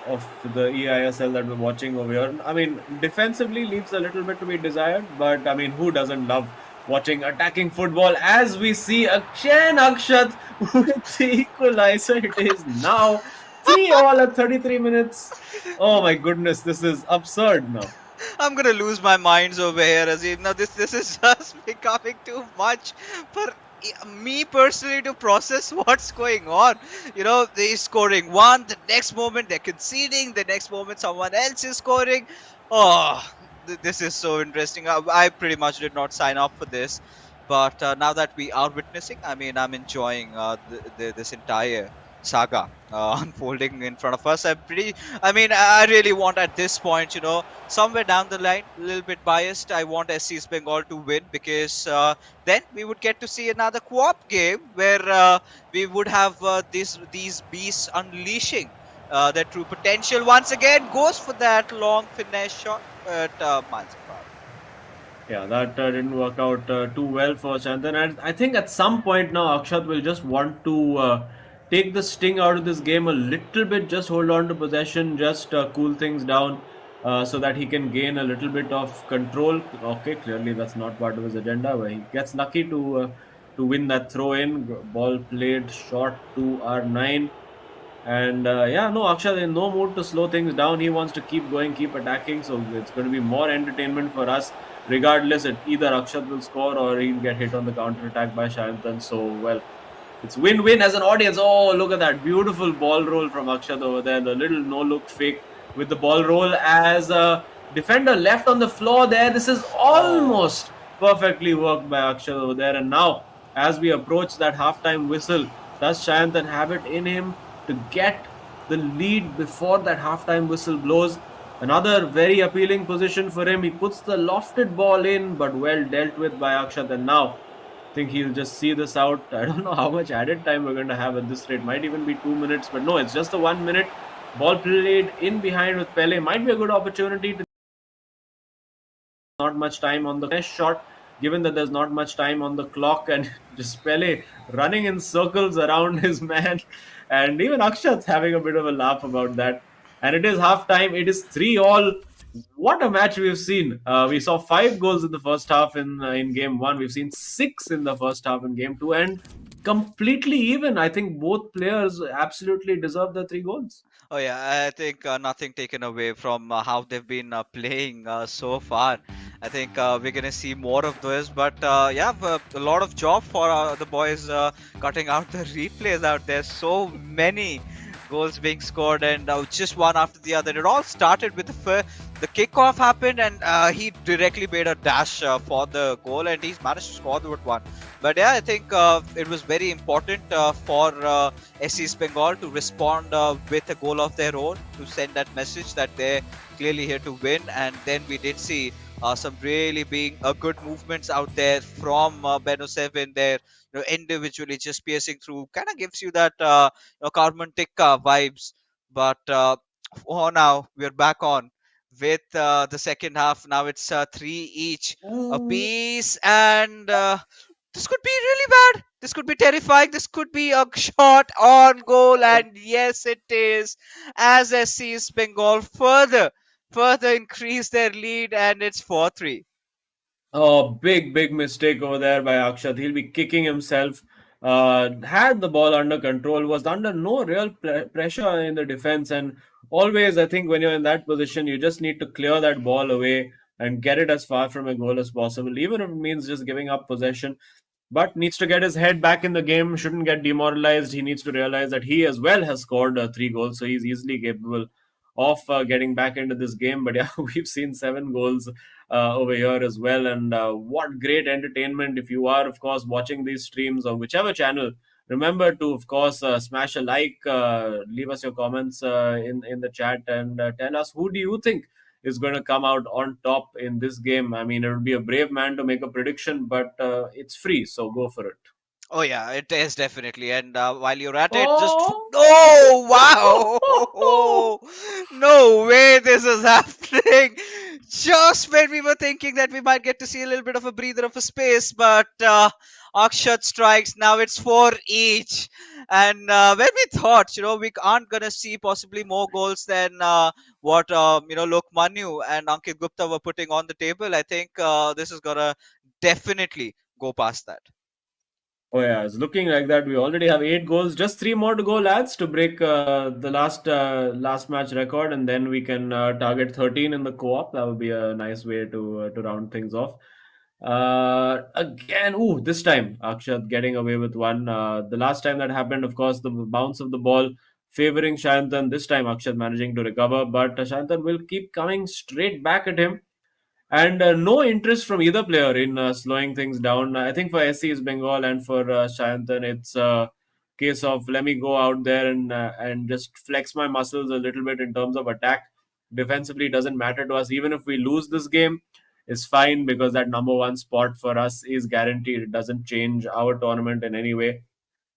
eISL that we're watching over here. I mean, defensively leaves a little bit to be desired, but I mean, who doesn't love watching attacking football? As we see Akshen Akshat with the equalizer. It is now 3-3 at 33 minutes. Oh my goodness, this is absurd now. I'm gonna lose my minds over here, Azim. Now this is just becoming too much for me personally to process what's going on. They're scoring one, the next moment they're conceding, the next moment someone else is scoring. Oh, this is so interesting. I pretty much did not sign up for this, But now that we are witnessing, I mean, I'm enjoying this entire saga unfolding in front of us. I mean, I really want at this point, somewhere down the line, a little bit biased, I want SC's Bengal to win, because then we would get to see another co-op game where we would have these beasts unleashing their true potential once again. Goes for that long finesse shot, but miles apart. Yeah, that didn't work out too well for Chandan. And I think at some point now, Akshat will just want to take the sting out of this game a little bit, just hold on to possession, just cool things down so that he can gain a little bit of control. Okay, clearly that's not part of his agenda, but he gets lucky to win that throw in. Ball played short to R9. And yeah, no, Akshat in no mood to slow things down. He wants to keep going, keep attacking. So it's going to be more entertainment for us, regardless. Either Akshat will score or he'll get hit on the counter attack by Shayantan. So, well, it's win-win as an audience. Oh, look at that beautiful ball roll from Akshat over there. The little no-look fake with the ball roll as a defender left on the floor there. This is Oh. almost perfectly worked by Akshat over there. And now, as we approach that halftime whistle, does Shayantan have it in him to get the lead before that halftime whistle blows? Another very appealing position for him. He puts the lofted ball in, but well dealt with by Akshat. And now think he'll just see this out. I don't know how much added time we're going to have at this rate. Might even be 2 minutes, but no, it's just the 1 minute. Ball played in behind with Pele. Might be a good opportunity to not much time on the next shot, given that there's not much time on the clock, and just Pele running in circles around his man, and even Akshat's having a bit of a laugh about that. And it is half time. It is 3-all. What a match we've seen. We saw 5 goals in the first half in game one. We've seen 6 in the first half in game two, and completely even. I think both players absolutely deserve the 3 goals. Oh yeah, I think nothing taken away from how they've been playing so far. I think we're gonna see more of this, but yeah, a lot of job for the boys cutting out the replays out there. So many goals being scored, and just one after the other. It all started with the kickoff happened, and he directly made a dash for the goal, and he's managed to score the one. But yeah, I think it was very important for SC's Bengal to respond with a goal of their own, to send that message that they're clearly here to win. And then we did see some really being good movements out there from Beno 7 there, individually just piercing through, kind of gives you that Carmen Tikka vibes. But for now, we're back on with the second half. Now it's 3 each a Ooh. piece, and this could be really bad. This could be terrifying. This could be a shot on goal, and yes, it is. As SC's Bengal further increase their lead, and it's 4-3. Oh, big mistake over there by Akshat. He'll be kicking himself. Had the ball under control, was under no real pressure in the defense. And always, I think when you're in that position, you just need to clear that ball away and get it as far from a goal as possible, even if it means just giving up possession. But needs to get his head back in the game, shouldn't get demoralized. He needs to realize that he as well has scored 3 goals, so he's easily capable of getting back into this game. But yeah, we've seen 7 goals over here as well. And what great entertainment. If you are, of course, watching these streams on whichever channel, remember to, of course, smash a like, leave us your comments in the chat, and tell us who do you think is going to come out on top in this game. I mean, it would be a brave man to make a prediction, but it's free, so go for it. Oh yeah, it is definitely. And while you're at it, Oh! oh wow, no way this is happening. Just when we were thinking that we might get to see a little bit of a breather of a space, but Akshat strikes. Now it's 4 each, and when we thought, we aren't gonna see possibly more goals than what Lok Manu and Ankit Gupta were putting on the table, I think this is gonna definitely go past that. Oh yeah, it's looking like that. We already have 8 goals, just 3 more to go, lads, to break the last match record, and then we can target 13 in the co-op. That would be a nice way to round things off. Again, ooh, this time Akshat getting away with one. The last time that happened, of course, the bounce of the ball favoring Shayantan. This time Akshat managing to recover, but Shayantan will keep coming straight back at him. And no interest from either player in slowing things down. I think for SC's Bengal and for Shayantan, it's a case of let me go out there and just flex my muscles a little bit in terms of attack. Defensively, it doesn't matter to us. Even if we lose this game, it's fine because that number one spot for us is guaranteed. It doesn't change our tournament in any way.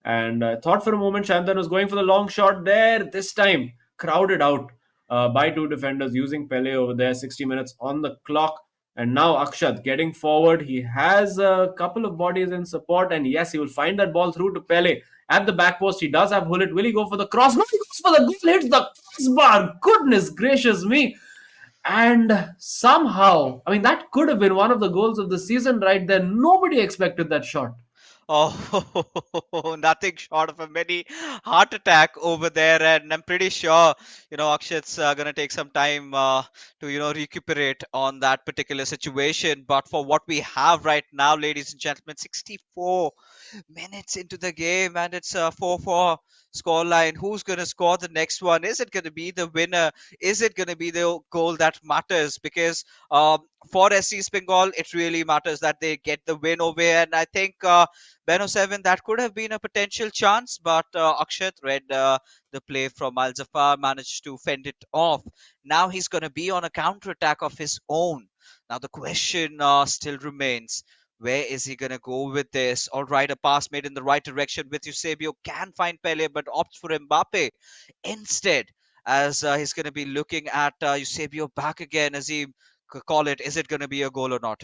And I thought for a moment Shantan was going for the long shot there. This time, crowded out by two defenders using Pele over there. 60 minutes on the clock. And now Akshat getting forward. He has a couple of bodies in support. And yes, he will find that ball through to Pele at the back post. He does have Hullet. Will he go for the cross? No, he goes for the goal. Hits the crossbar. Goodness gracious me. And somehow, I mean, that could have been one of the goals of the season right there. Nobody expected that shot. Oh, nothing short of a mini heart attack over there, and I'm pretty sure Akshat's gonna take some time to recuperate on that particular situation. But for what we have right now, ladies and gentlemen, 64 minutes into the game, and it's a 4-4 scoreline. Who's gonna score the next one? Is it gonna be the winner? Is it gonna be the goal that matters? Because for SC Bengal, it really matters that they get the win over here, and I think. Ben 07, that could have been a potential chance, but Akshat read the play from Al Zafar, managed to fend it off. Now he's going to be on a counter attack of his own. Now the question still remains. Where is he going to go with this? All right, a pass made in the right direction with Eusebio can find Pele, but opts for Mbappe instead, as he's going to be looking at Eusebio back again as he call it. Is it going to be a goal or not?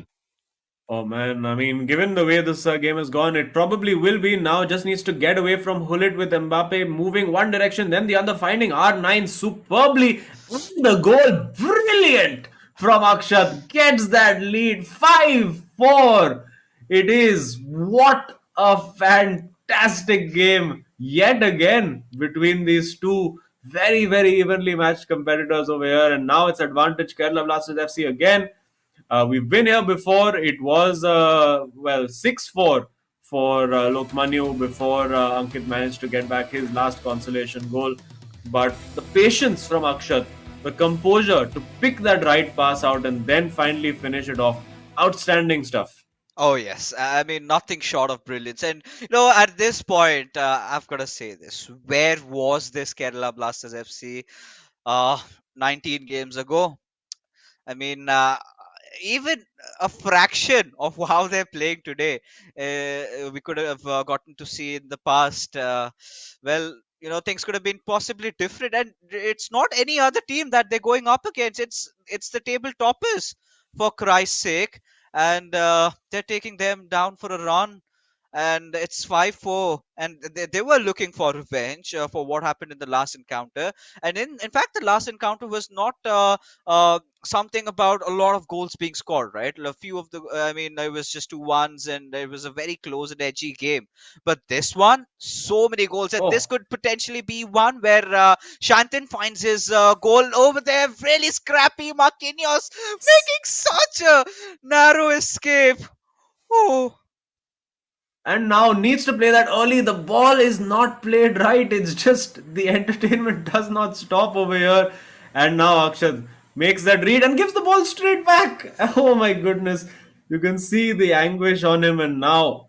Oh man, I mean, given the way this game has gone, it probably will be now. Just needs to get away from Hullet with Mbappe moving one direction, then the other, finding R9 superbly. And the goal, brilliant from Akshat. Gets that lead 5-4. It is what a fantastic game yet again between these two very, very evenly matched competitors over here. And now it's advantage Kerala Blasters FC again. We've been here before. It was 6-4 for Lokmanu before Ankit managed to get back his last consolation goal. But the patience from Akshat, the composure to pick that right pass out and then finally finish it off. Outstanding stuff. Oh yes, I mean nothing short of brilliance. And at this point, I've got to say this: where was this Kerala Blasters FC uh, 19 games ago? I mean, even a fraction of how they're playing today, we could have gotten to see in the past. Well, things could have been possibly different, and it's not any other team that they're going up against. It's the table toppers, for Christ's sake, and they're taking them down for a run. And it's 5-4, and they were looking for revenge for what happened in the last encounter. And in fact, the last encounter was not something about a lot of goals being scored, right? A few of the, I mean, it was just 2-1s, and it was a very close and edgy game. But this one, so many goals, and this Oh, could potentially be one where Shantin finds his goal over there. Really scrappy, Marquinhos making such a narrow escape. Oh. and now needs to play that early. The ball is not played right. It's just the entertainment does not stop over here. And now Akshat makes that read and gives the ball straight back. Oh my goodness. You can see the anguish on him. And now,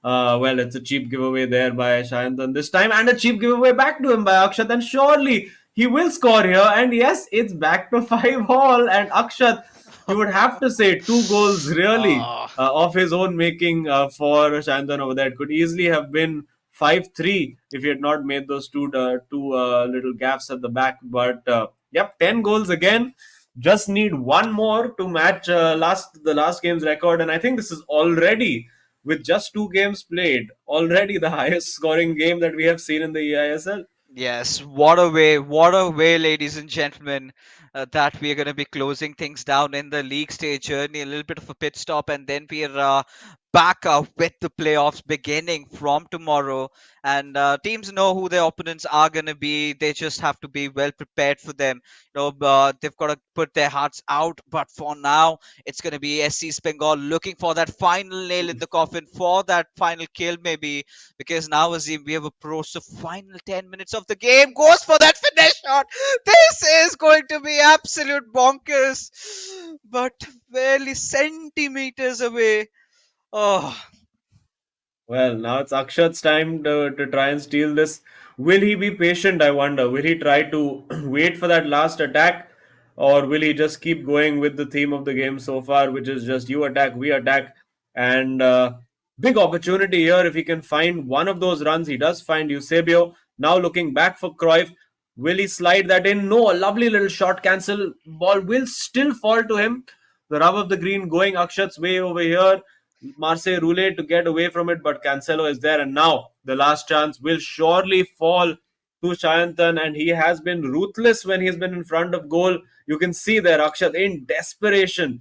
it's a cheap giveaway there by Shayantan this time, and a cheap giveaway back to him by Akshat. And surely he will score here. And yes, it's back to 5-all. And Akshat, you would have to say two goals really Ah. of his own making for Shantan over there. It could easily have been 5-3 if he had not made those two little gaffes at the back. But yep, 10 goals again. Just need one more to match the last game's record, and I think this is already, with just two games played, already the highest scoring game that we have seen in the eISL. Yes, what a way, ladies and gentlemen, that we are going to be closing things down in the league stage journey. A little bit of a pit stop, and then we are back with the playoffs beginning from tomorrow, and teams know who their opponents are going to be. They just have to be well prepared for them. They've got to put their hearts out. But for now, it's going to be SC Bengal looking for that final nail in the coffin, for that final kill maybe, because now Azim, we have approached the final 10 minutes of the game. Goes for that finish shot. This is going to be absolute bonkers, but barely centimeters away. Oh, Well, now it's Akshat's time to try and steal this. Will he be patient? I wonder. Will he try to wait for that last attack, or will he just keep going with the theme of the game so far, which is just you attack, we attack? And big opportunity here if he can find one of those runs. He does find Eusebio. Now looking back for Cruyff. Will he slide that in? No, a lovely little shot cancel. Ball will still fall to him. The rub of the green going Akshat's way over here. Marseille Roulette to get away from it, but Cancelo is there, and now the last chance will surely fall to Shayantan, and he has been ruthless when he's been in front of goal. You can see there Akshat in desperation,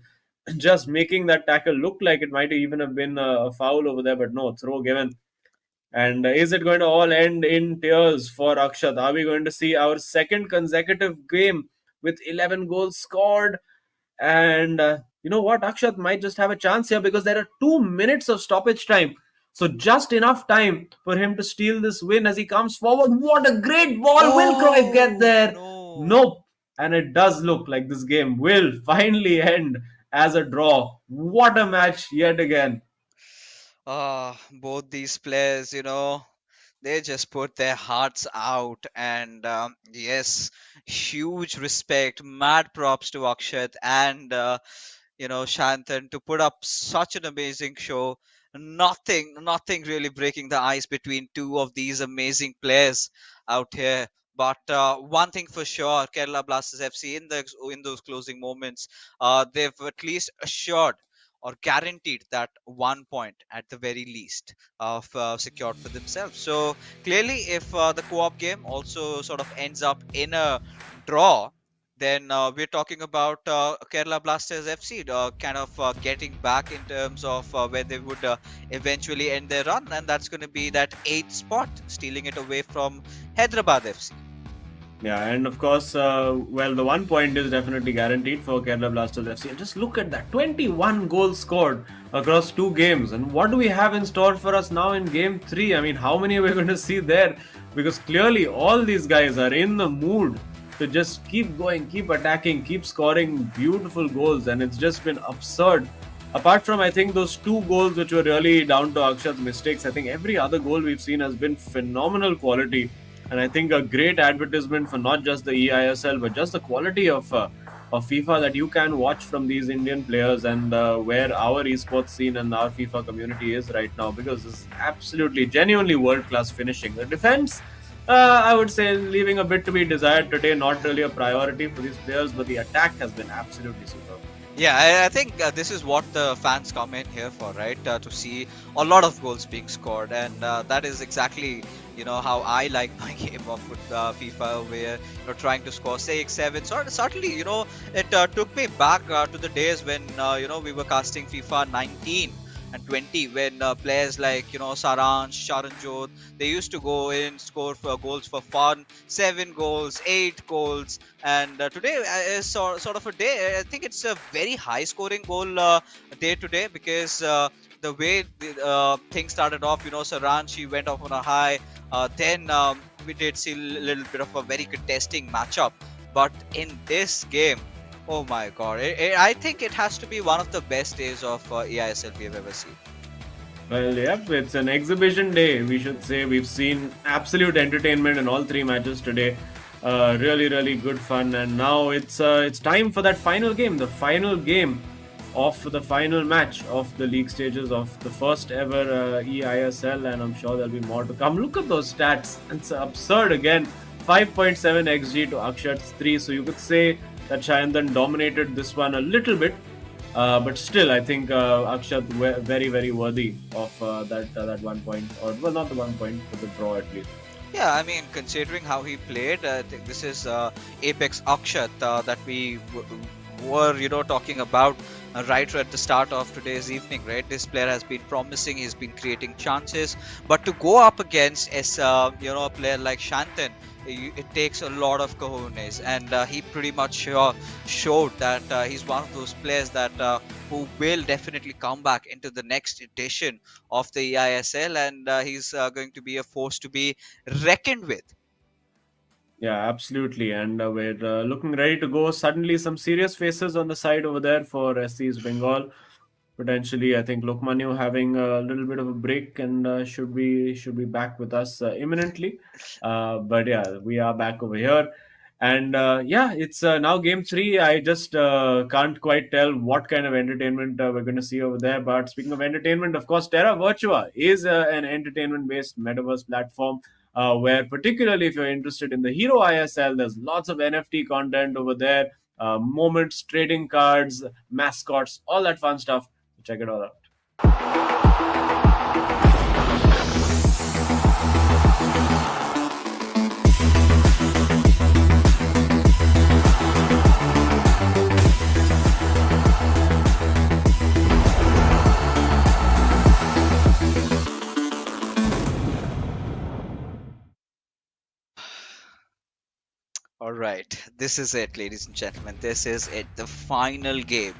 just making that tackle look like it might even have been a foul over there, but no, throw given. And is it going to all end in tears for Akshat? Are we going to see our second consecutive game with 11 goals scored? And you know what? Akshat might just have a chance here because there are 2 minutes of stoppage time. So just enough time for him to steal this win as he comes forward. What a great ball. Will Cruyff get there? no. Nope. And it does look like this game will finally end as a draw. What a match yet again. Both these players, they just put their hearts out, and yes, huge respect, mad props to Akshat and Shantan to put up such an amazing show. Nothing really breaking the ice between two of these amazing players out here. But one thing for sure, Kerala Blasters FC in those closing moments, they've at least assured or guaranteed that 1 point at the very least of secured for themselves. So clearly, if the co-op game also sort of ends up in a draw, then we're talking about Kerala Blasters FC kind of getting back in terms of where they would eventually end their run, and that's going to be that 8th spot, stealing it away from Hyderabad FC. Yeah, and of course, the 1 point is definitely guaranteed for Kerala Blasters FC. And just look at that 21 goals scored across 2 games. And what do we have in store for us now in game 3? I mean, how many are we going to see there? Because clearly, all these guys are in the mood to just keep going, keep attacking, keep scoring beautiful goals. And it's just been absurd. Apart from, I think, those 2 goals which were really down to Akshat's mistakes, I think every other goal we've seen has been phenomenal quality. And I think a great advertisement for not just the eISL, but just the quality of FIFA that you can watch from these Indian players, and where our esports scene and our FIFA community is right now, because it's absolutely, genuinely world-class finishing. The defense, I would say, leaving a bit to be desired today, not really a priority for these players, but the attack has been absolutely superb. Yeah, I think this is what the fans come in here for, right? To see a lot of goals being scored, and that is exactly how I like my game of FIFA, where you're trying to score 6, 7. So certainly, it took me back to the days when we were casting FIFA 19 and 20, when players like Saransh, Charanjot, they used to go in, score for goals for fun, 7 goals, 8 goals, and today is sort of a day. I think it's a very high scoring goal day today, because the way things started off, Saransh, he went off on a high. Then we did see a little bit of a very contesting matchup, but in this game, oh my god, I think it has to be one of the best days of eISL we've ever seen. Well, yep, it's an exhibition day, we should say. We've seen absolute entertainment in all 3 matches today. Really, really good fun. And now it's time for that final game, the final game of the final match of the league stages of the first ever eISL, and I'm sure there'll be more to come. Look at those stats. It's absurd again. 5.7 XG to Akshat's 3. So you could say that Shayantan dominated this one a little bit. But still, I think Akshat very, very worthy of that 1 point. Or, well, not the 1 point, but the draw at least. Yeah, I mean, considering how he played, I think this is Apex Akshat that we were, talking about right at the start of today's evening, right? This player has been promising, he's been creating chances, but to go up against a player like Shantan, it takes a lot of cojones, and he pretty much showed that he's one of those players that who will definitely come back into the next edition of the eISL, and he's going to be a force to be reckoned with. Yeah, absolutely. And we're looking ready to go. Suddenly, some serious faces on the side over there for SC's Bengal. Potentially, I think Lokmanu having a little bit of a break and should be back with us imminently. But yeah, we are back over here. And yeah, it's now game three. I just can't quite tell what kind of entertainment we're going to see over there. But speaking of entertainment, of course, Terra Virtua is an entertainment based metaverse platform where, particularly if you're interested in the Hero ISL, there's lots of NFT content over there, moments, trading cards, mascots, all that fun stuff. Check it all out. All right, this is it, ladies and gentlemen. This is it, the final game.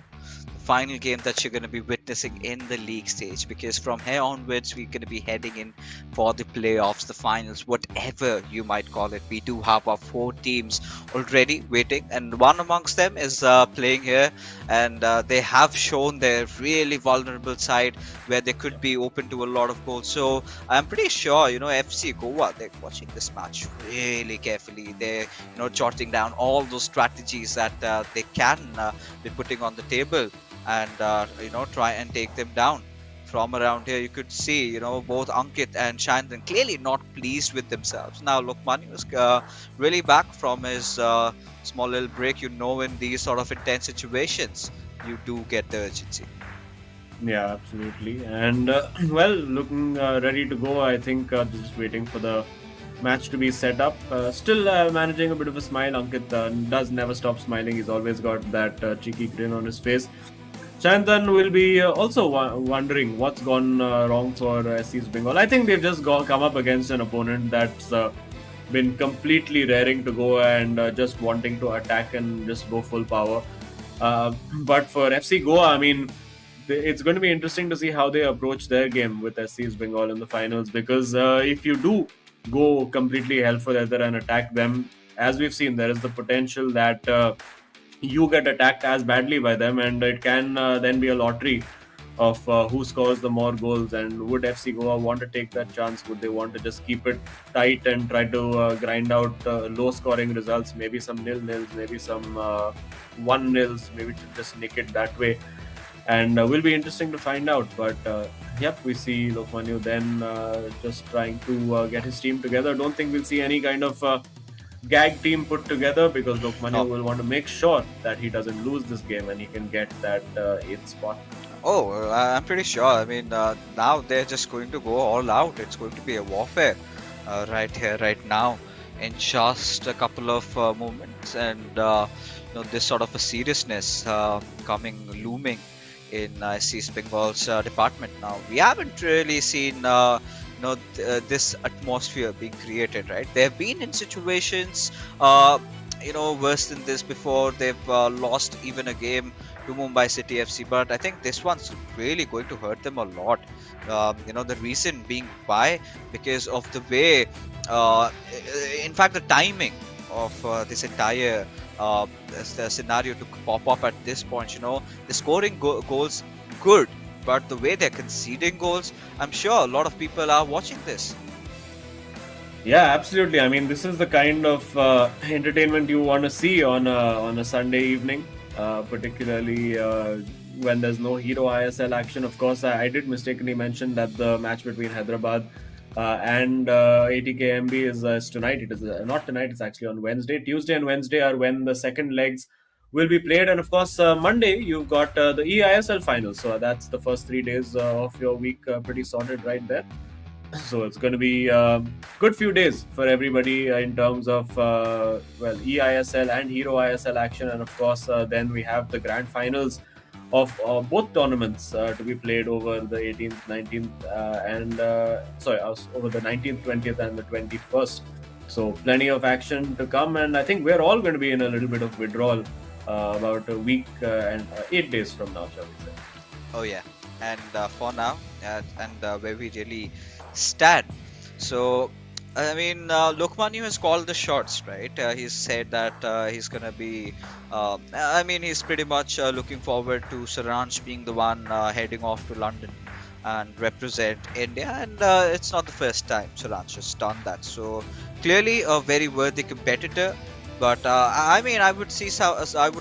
The final game that you're going to be witnessing in the league stage, because from here onwards, we're going to be heading in for the playoffs, the finals, whatever you might call it. We do have our four teams already waiting, and one amongst them is playing here, and they have shown their really vulnerable side where they could be open to a lot of goals. So I'm pretty sure, FC Goa, they're watching this match really carefully. They're, jotting down all those strategies that they can be putting on the table, and try and take them down. From around here, you could see, both Ankit and Shantan clearly not pleased with themselves. Now, Lokmani was really back from his small little break. In these sort of intense situations, you do get the urgency. Yeah, absolutely. And well, looking ready to go. I think just waiting for the match to be set up. Still managing a bit of a smile. Ankit does never stop smiling. He's always got that cheeky grin on his face. Chandan will be also wondering what's gone wrong for SC's Bengal. I think they've just come up against an opponent that's been completely raring to go and just wanting to attack and just go full power. But for FC Goa, I mean, it's going to be interesting to see how they approach their game with SC's Bengal in the finals, because if you do go completely hell for leather and attack them, as we've seen, there is the potential that you get attacked as badly by them, and it can then be a lottery of who scores the more goals. And would FC Goa want to take that chance? Would they want to just keep it tight and try to grind out low scoring results, maybe some nil-nils, maybe some 1-nils, maybe to just nick it that way? And will be interesting to find out. But yep, we see Lokmanu then just trying to get his team together. Don't think we'll see any kind of gag team put together, because Lokmanu will want to make sure that he doesn't lose this game and he can get that 8th spot. Oh, I'm pretty sure. I mean, now they're just going to go all out. It's going to be a warfare right here, right now, in just a couple of moments, and this sort of a seriousness looming in SC's Bengal's department. Now, we haven't really seen this atmosphere being created, right? They've been in situations worse than this before. They've lost even a game to Mumbai City FC, but I think this one's really going to hurt them a lot. The reason being why, because of the way, in fact, the timing of this entire the scenario to pop up at this point. The scoring goals good, but the way they're conceding goals, I'm sure a lot of people are watching this. Yeah, absolutely. I mean, this is the kind of entertainment you want to see on a Sunday evening, particularly when there's no Hero ISL action. Of course, I did mistakenly mention that the match between Hyderabad and ATKMB is tonight. It is not tonight. It's actually on Wednesday. Tuesday and Wednesday are when the second legs will be played, and of course Monday you've got the eISL finals. So that's the first 3 days of your week pretty sorted right there. So it's going to be good few days for everybody in terms of eISL and Hero ISL action, and of course then we have the grand finals of both tournaments to be played over the 18th, 19th, over the 19th, 20th, and the 21st. So plenty of action to come, and I think we're all going to be in a little bit of withdrawal about a week and 8 days from now, shall we say? Oh yeah, and for now, and where we really stand. So, I mean, Lokmanu has called the shots, right? He's said that he's gonna be. I mean, he's pretty much looking forward to Saransh being the one heading off to London and represent India, and it's not the first time Saransh has done that. So clearly, a very worthy competitor. But I mean, I would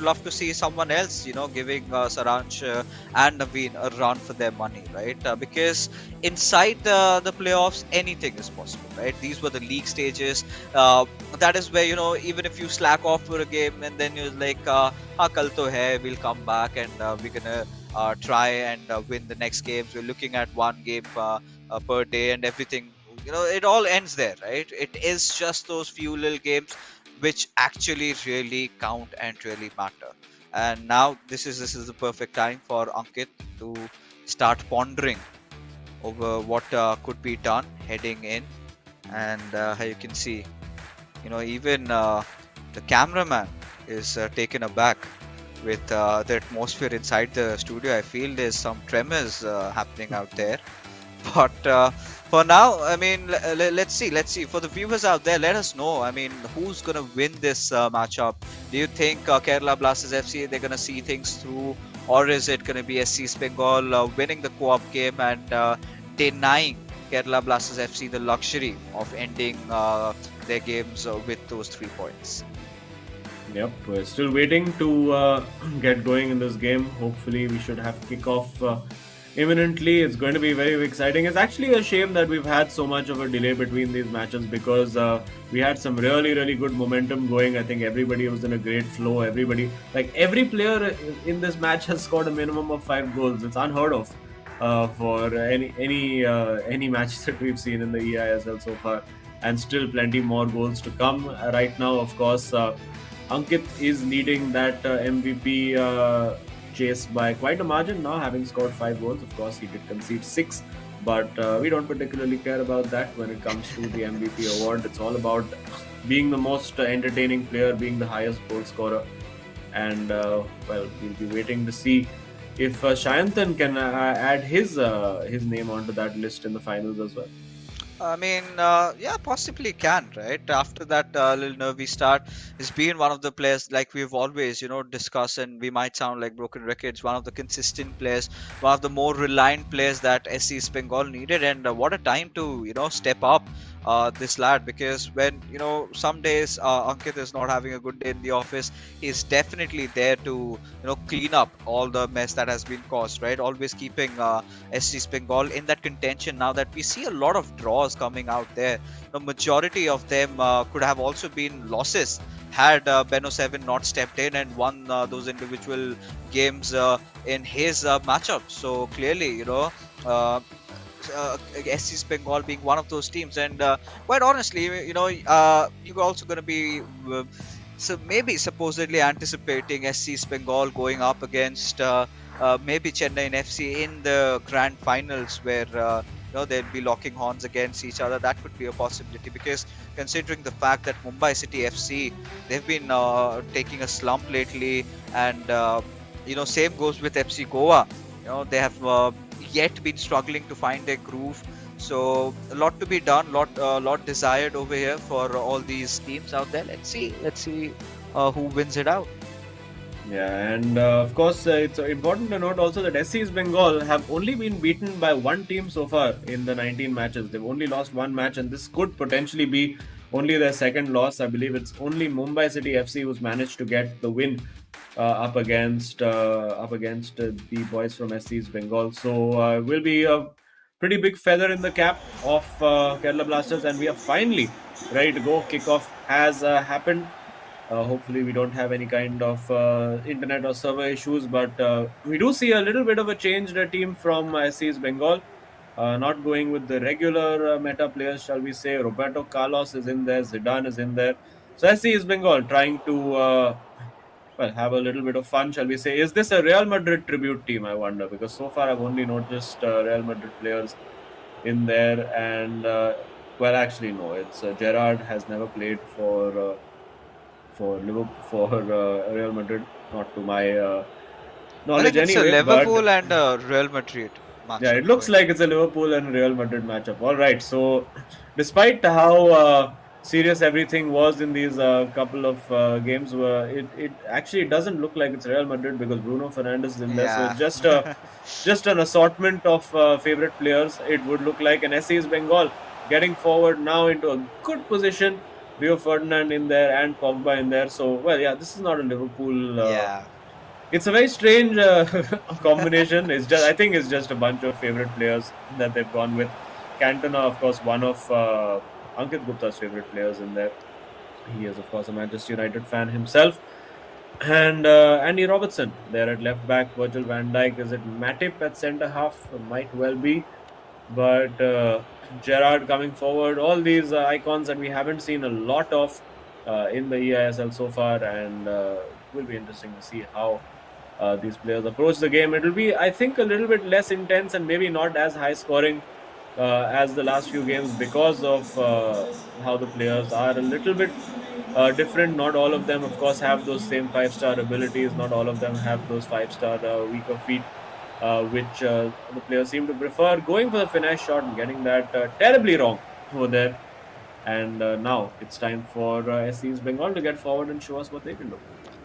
love to see someone else, giving Saransh and Naveen a run for their money, right? Because inside the playoffs, anything is possible, right? These were the league stages. That is where, even if you slack off for a game and then you're like, kal to hai, we'll come back and we're gonna try and win the next games. We're looking at one game per day and everything. It all ends there, right? It is just those few little games which actually really count and really matter. And now this is the perfect time for Ankit to start pondering over what could be done heading in. And how you can see, even the cameraman is taken aback with the atmosphere inside the studio. I feel there's some tremors happening out there. But for now, I mean, let's see. Let's see. For the viewers out there, let us know. I mean, who's gonna win this matchup? Do you think Kerala Blasters FC they're gonna see things through, or is it gonna be SC Bengal winning the co-op game and denying Kerala Blasters FC the luxury of ending their games with those 3 points? Yep, we're still waiting to get going in this game. Hopefully, we should have kickoff imminently. It's going to be very exciting. It's actually a shame that we've had so much of a delay between these matches because we had some really good momentum going. I think everybody was in a great flow. Every player in this match has scored a minimum of 5 goals. It's unheard of for any match that we've seen in the eISL so far, and still plenty more goals to come. Right now, of course, Ankit is leading that MVP chase by quite a margin now, having scored 5 goals. Of course, he did concede 6, but we don't particularly care about that when it comes to the MVP award. It's all about being the most entertaining player, being the highest goal scorer, and we'll be waiting to see if Shayantan can add his name onto that list in the finals as well. I mean, yeah, possibly can, right? After that little nervy start, he's been one of the players like we've always, discussed, and we might sound like broken records. One of the consistent players, one of the more reliant players that SC Bengal needed, and what a time to, step up this lad. Because when some days Ankit is not having a good day in the office, he's definitely there to clean up all the mess that has been caused, right? Always keeping SC Bengal in that contention. Now that we see a lot of draws coming out there, the majority of them could have also been losses had Beno 7 not stepped in and won those individual games in his matchup. So clearly, SC Bengal being one of those teams, and quite honestly, you're also going to be so maybe supposedly anticipating SC Bengal going up against maybe Chennai FC in the grand finals, where they'll be locking horns against each other. That could be a possibility, because considering the fact that Mumbai City FC, they've been taking a slump lately, and same goes with FC Goa. They have yet been struggling to find their groove. So a lot to be done, lot desired over here for all these teams out there. Let's see who wins it out. Yeah, and of course, it's important to note also that SC Bengal have only been beaten by one team so far in the 19 matches. They've only lost one match, and this could potentially be only their second loss. I believe it's only Mumbai City FC who's managed to get the win up against the boys from SC Bengal. So will be a pretty big feather in the cap of Kerala Blasters, and we are finally ready to go. Kickoff has happened. Hopefully we don't have any kind of internet or server issues, but we do see a little bit of a changed team from SC Bengal. Not going with the regular meta players, shall we say. Roberto Carlos is in there, Zidane is in there. So SC East Bengal trying to have a little bit of fun, shall we say. Is this a Real Madrid tribute team, I wonder? Because so far I've only noticed Real Madrid players in there, and actually no, it's Gerrard has never played for Liverpool, for Real Madrid, not to my I knowledge think it's a anyway. But Liverpool and a Real Madrid yeah, matchup it looks going on. like it's a Liverpool and Real Madrid matchup. All right. So, despite how serious everything was in these couple of games, it actually doesn't look like it's Real Madrid because Bruno Fernandes is in there. So Yeah. it's just an assortment of favorite players. It would look like an SC's Bengal getting forward now into a good position. Rio Ferdinand in there and Pogba in there. So yeah, this is not a Liverpool. Yeah. It's a very strange combination. It's just, I think it's just a bunch of favorite players that they've gone with. Cantona, of course, one of Ankit Gupta's favorite players in there. He is, of course, a Manchester United fan himself. And Andy Robertson there at left back. Virgil van Dijk. Is it Matip at centre half? Might well be. But Gerrard coming forward. All these icons that we haven't seen a lot of in the eISL so far. And it will be interesting to see how these players approach the game. It will be, I think, a little bit less intense and maybe not as high scoring as the last few games because of how the players are a little bit different. Not all of them, of course, have those same 5-star abilities. Not all of them have those 5-star weaker feet, which the players seem to prefer. Going for the finesse shot and getting that terribly wrong over there. And now it's time for SC's Bengal to get forward and show us what they can do.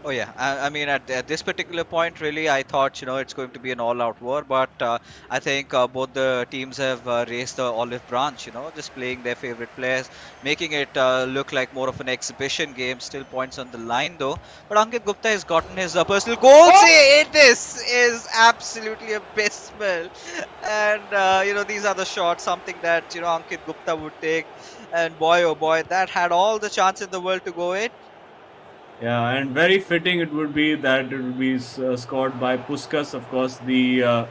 Oh yeah, I mean at this particular point, really, I thought it's going to be an all-out war, but I think both the teams have raised the olive branch. Just playing their favorite players, making it look like more of an exhibition game. Still points on the line though. But Ankit Gupta has gotten his personal goal. See, this is absolutely abysmal, and these are the shots, something that Ankit Gupta would take, and boy oh boy, that had all the chance in the world to go in. Yeah, and very fitting it would be that it would be scored by Puskas. Of course, the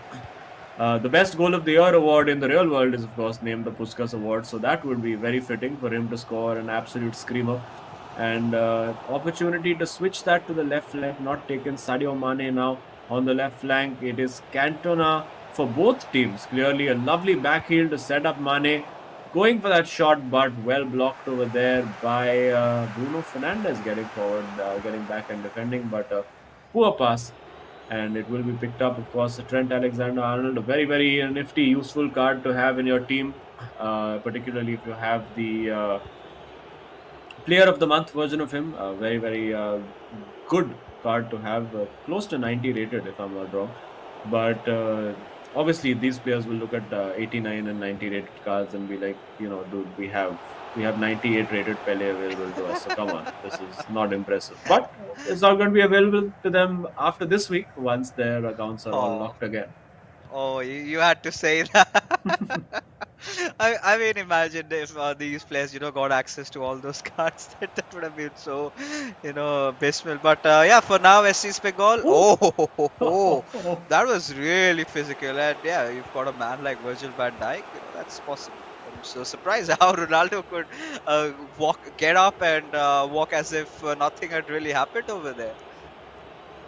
best goal of the year award in the real world is, of course, named the Puskas Award. So that would be very fitting for him to score an absolute screamer. And opportunity to switch that to the left flank, not taken. Sadio Mane now on the left flank. It is Cantona for both teams. Clearly a lovely back heel to set up Mane. Going for that shot, but well blocked over there by Bruno Fernandes getting forward, getting back and defending, but poor pass. And it will be picked up, of course, Trent Alexander-Arnold, a very, very nifty, useful card to have in your team, particularly if you have the player of the month version of him. A very, very good card to have, close to 90 rated, if I'm not wrong. But obviously these players will look at 89 and 90 rated cards and be like, dude, we have 98 rated Pele available to us. So come on, this is not impressive. But it's not going to be available to them after this week once their accounts are all Oh. locked again. Oh, you had to say that. I mean, imagine if these players, got access to all those cards. That would have been so, abysmal. But yeah, for now, SC's Bengal. Oh, that was really physical. And yeah, you've got a man like Virgil van Dijk. That's possible. I'm so surprised how Ronaldo could get up and walk as if nothing had really happened over there.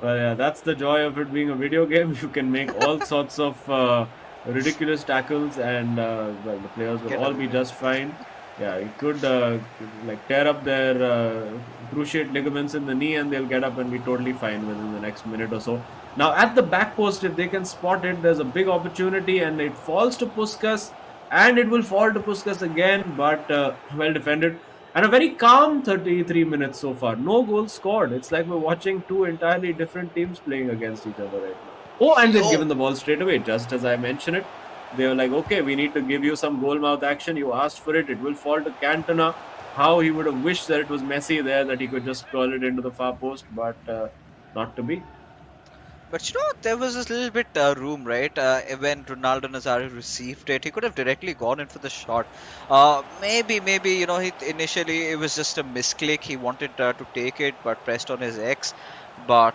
Well, yeah, that's the joy of it being a video game. You can make all sorts of ridiculous tackles, and the players will Get all away be with just fine. Yeah, you could tear up their cruciate ligaments in the knee, and they'll get up and be totally fine within the next minute or so. Now, at the back post, if they can spot it, there's a big opportunity, and it falls to Puskas, and it will fall to Puskas again, but well defended. And a very calm 33 minutes so far. No goals scored. It's like we're watching two entirely different teams playing against each other right now. Oh, and they've given the ball straight away, just as I mentioned it. They were like, okay, we need to give you some goal mouth action. You asked for it. It will fall to Cantona. How he would have wished that it was Messi there, that he could just curl it into the far post, but not to be. But there was this little bit room, right? When Ronaldo Nazario received it, he could have directly gone in for the shot. Maybe, initially it was just a misclick. He wanted to take it, but pressed on his X. But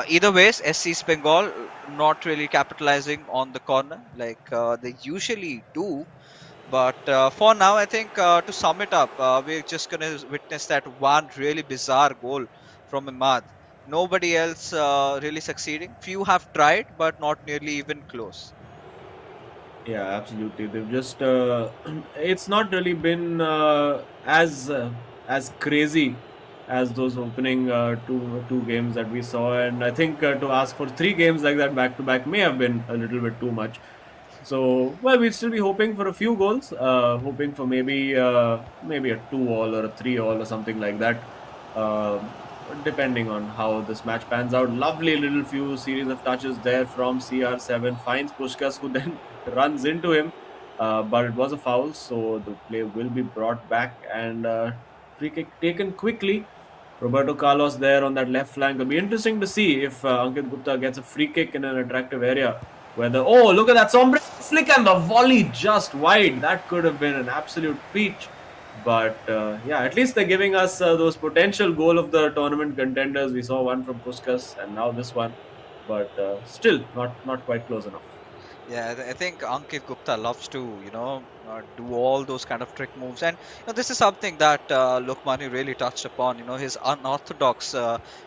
either ways, SC's Bengal not really capitalizing on the corner like they usually do. But for now, I think to sum it up, we're just going to witness that one really bizarre goal from Imad. Nobody else really succeeding. Few have tried, but not nearly even close. Yeah, absolutely. They've just it's not really been as crazy as those opening two games that we saw, and I think to ask for three games like that back to back may have been a little bit too much. So, well, we'd still be hoping for a few goals, hoping for maybe a 2-all or a 3-all or something like that, um, depending on how this match pans out. Lovely little few series of touches there from CR7, finds Pushkas, who then runs into him, but it was a foul, so the play will be brought back and free kick taken quickly. Roberto Carlos there on that left flank. It'll be interesting to see if Ankit Gupta gets a free kick in an attractive area. Whether look at that sombre flick and the volley just wide. That could have been an absolute peach. But yeah, at least they're giving us those potential goal of the tournament contenders. We saw one from Puskas and now this one, but still not quite close enough. Yeah, I think Ankit Gupta loves to, do all those kind of trick moves, and this is something that Lokmani really touched upon. His unorthodox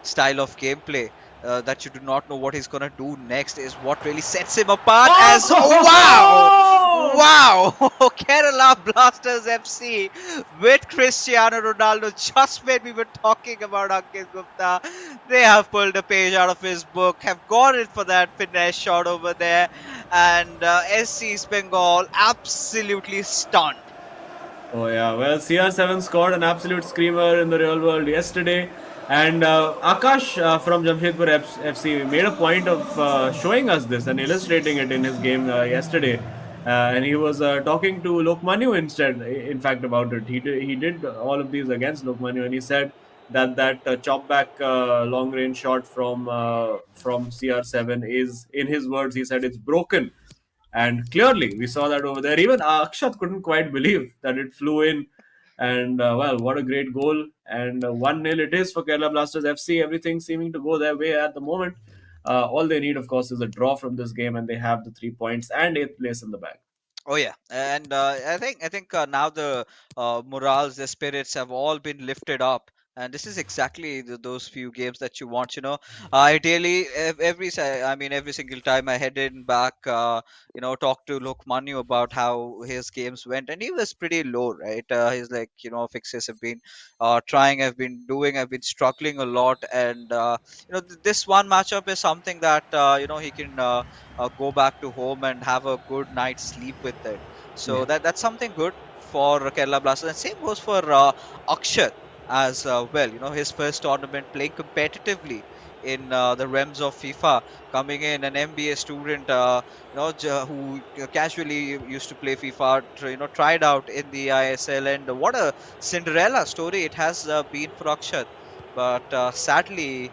style of gameplay. That you do not know what he's gonna do next is what really sets him apart. As wow, Oh! wow, Kerala Blasters FC with Cristiano Ronaldo. Just when we were talking about Ankit Gupta, they have pulled a page out of his book, have gone in for that finesse shot over there, and SC's Bengal absolutely stunned. Oh yeah, well CR7 scored an absolute screamer in the real world yesterday, and Akash from Jamshedpur FC made a point of showing us this and illustrating it in his game yesterday, and he was talking to Lokmanu instead. In fact, about it, he did all of these against Lokmanu, and he said that chop back long range shot from CR7 is, in his words, he said it's broken. And clearly, we saw that over there. Even Akshat couldn't quite believe that it flew in. And well, what a great goal. And 1-0 it is for Kerala Blasters FC. Everything seeming to go their way at the moment. All they need, of course, is a draw from this game, and they have the 3 points and eighth place in the bag. Oh yeah, and I think now the morals, the spirits have all been lifted up, and this is exactly those few games that you want. Ideally, every single time I head in back, talk to Lokmanu about how his games went, and he was pretty low, right? He's like, fixes have been trying, I've been struggling a lot, and this one matchup is something that he can. Go back to home and have a good night's sleep with it. Yeah. So that's something good for Kerala Blasters. And same goes for Akshat as well. His first tournament playing competitively in the realms of FIFA, coming in an MBA student, who casually used to play FIFA, tried out in the eISL, and what a Cinderella story it has been for Akshat. But sadly,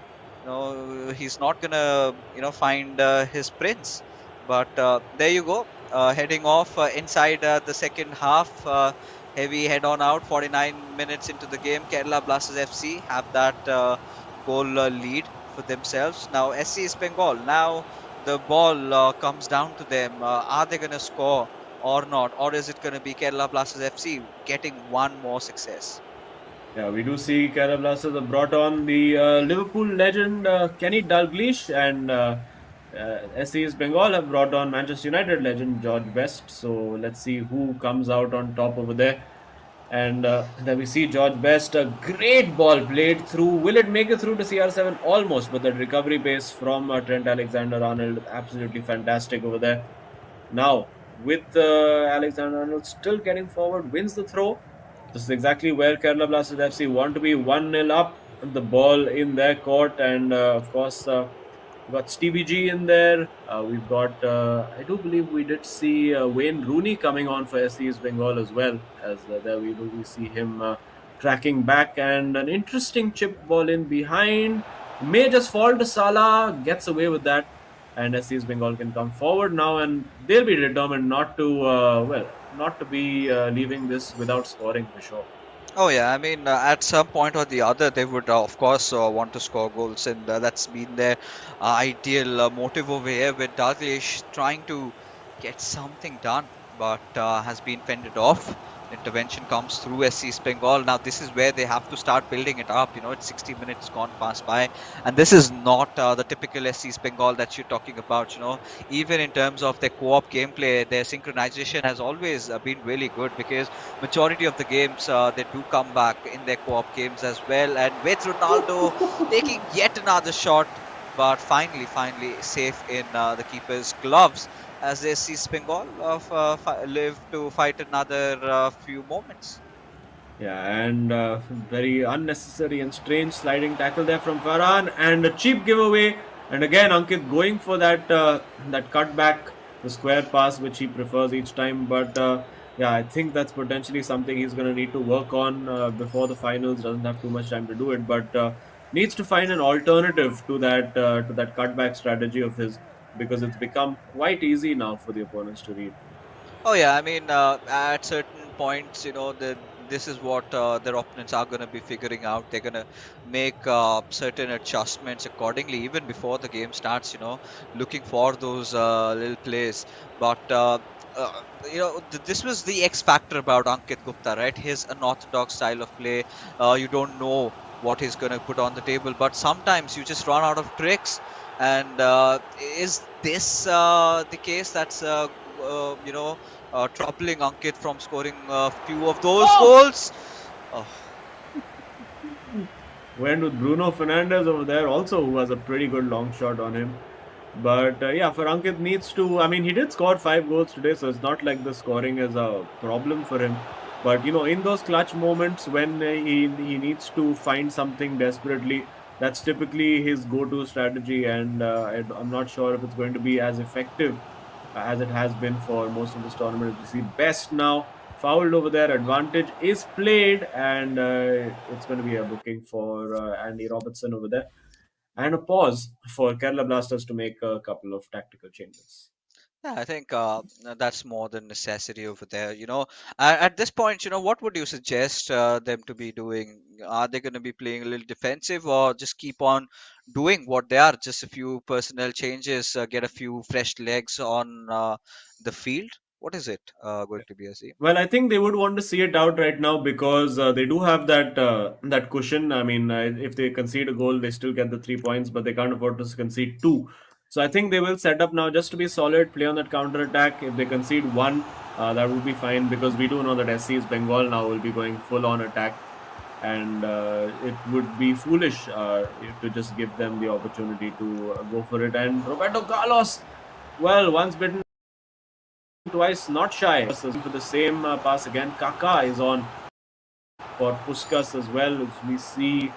he's not gonna find his prince. But there you go, heading off inside the second half, heavy head on out. 49 minutes into the game, Kerala Blasters FC have that goal lead for themselves. Now SC is Bengal, now the ball comes down to them. Are they gonna score or not, or is it gonna be Kerala Blasters FC getting one more success? Yeah, we do see Kerala Blasters have brought on the Liverpool legend Kenny Dalglish, and SC's Bengal have brought on Manchester United legend George Best. So let's see who comes out on top over there. And then we see George Best, a great ball played through. Will it make it through to CR7? Almost, but the recovery pace from Trent Alexander-Arnold, absolutely fantastic over there. Now, with Alexander-Arnold still getting forward, wins the throw. This is exactly where Kerala Blasters FC want to be, 1-0 up, the ball in their court, and of course, we've got Stevie G in there. We've got, I do believe we did see Wayne Rooney coming on for SC's Bengal as well, as there we see him tracking back, and an interesting chip ball in behind. May just fall to Salah, gets away with that, and SC's Bengal can come forward now, and they'll be determined not to, not to be leaving this without scoring for sure. Oh yeah, I mean, at some point or the other, they would of course want to score goals, and that's been their ideal motive over here. With Dalglish trying to get something done, but has been fended off. Intervention comes through SC Bengal. Now this is where they have to start building it up. You know, it's 60 minutes gone past by, and this is not the typical SC Bengal that you're talking about. You know, even in terms of their co-op gameplay, their synchronization has always been really good because majority of the games they do come back in their co-op games as well. And with Ronaldo taking yet another shot, but finally safe in the keeper's gloves as they see Bengal live to fight another few moments. Yeah, and very unnecessary and strange sliding tackle there from Farhan, and a cheap giveaway. And again, Ankit going for that cutback, the square pass, which he prefers each time. But yeah, I think that's potentially something he's going to need to work on before the finals. Doesn't have too much time to do it, but needs to find an alternative to that cutback strategy of his, because it's become quite easy now for the opponents to read. Oh yeah, I mean, at certain points, you know, this is what their opponents are going to be figuring out. They're going to make certain adjustments accordingly, even before the game starts. You know, looking for those little plays. But you know, this was the X factor about Ankit Gupta, right? His unorthodox style of play. You don't know what he's going to put on the table, but sometimes you just run out of tricks. And is this the case that's you know, troubling Ankit from scoring a few of those goals? Oh, Went with Bruno Fernandes over there, also, who has a pretty good long shot on him. But yeah, for Ankit needs to. I mean, he did score 5 goals today, so it's not like the scoring is a problem for him. But you know, in those clutch moments when he needs to find something desperately, that's typically his go-to strategy, and I'm not sure if it's going to be as effective as it has been for most of this tournament. You see, best now fouled over there. Advantage is played, and it's going to be a booking for Andy Robertson over there, and a pause for Kerala Blasters to make a couple of tactical changes. yeah, I think that's more than necessity over there. You know, at this point, you know, what would you suggest them to be doing? Are they going to be playing a little defensive or just keep on doing what they are? Just a few personnel changes, get a few fresh legs on the field. What is it going to be, Azim? Well, I think they would want to see it out right now because they do have that cushion. I mean, if they concede a goal, they still get the 3 points, but they can't afford to concede two. So I think they will set up now just to be solid, play on that counter attack. If they concede one, that would be fine because we do know that SC's Bengal now will be going full on attack, and it would be foolish to just give them the opportunity to go for it. And Roberto Carlos, well, once bitten, twice not shy. For the same pass again, Kaka is on for Puskas as well. As we see,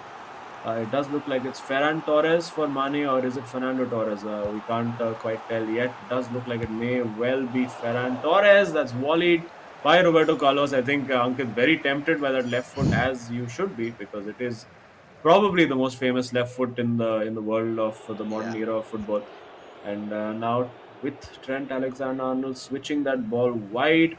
it does look like it's Ferran Torres for Mane, or is it Fernando Torres? We can't quite tell yet. It does look like it may well be Ferran Torres. That's volleyed by Roberto Carlos. I think Ankit very tempted by that left foot, as you should be, because it is probably the most famous left foot in the world of the modern Yeah. era of football. And now with Trent Alexander-Arnold switching that ball wide,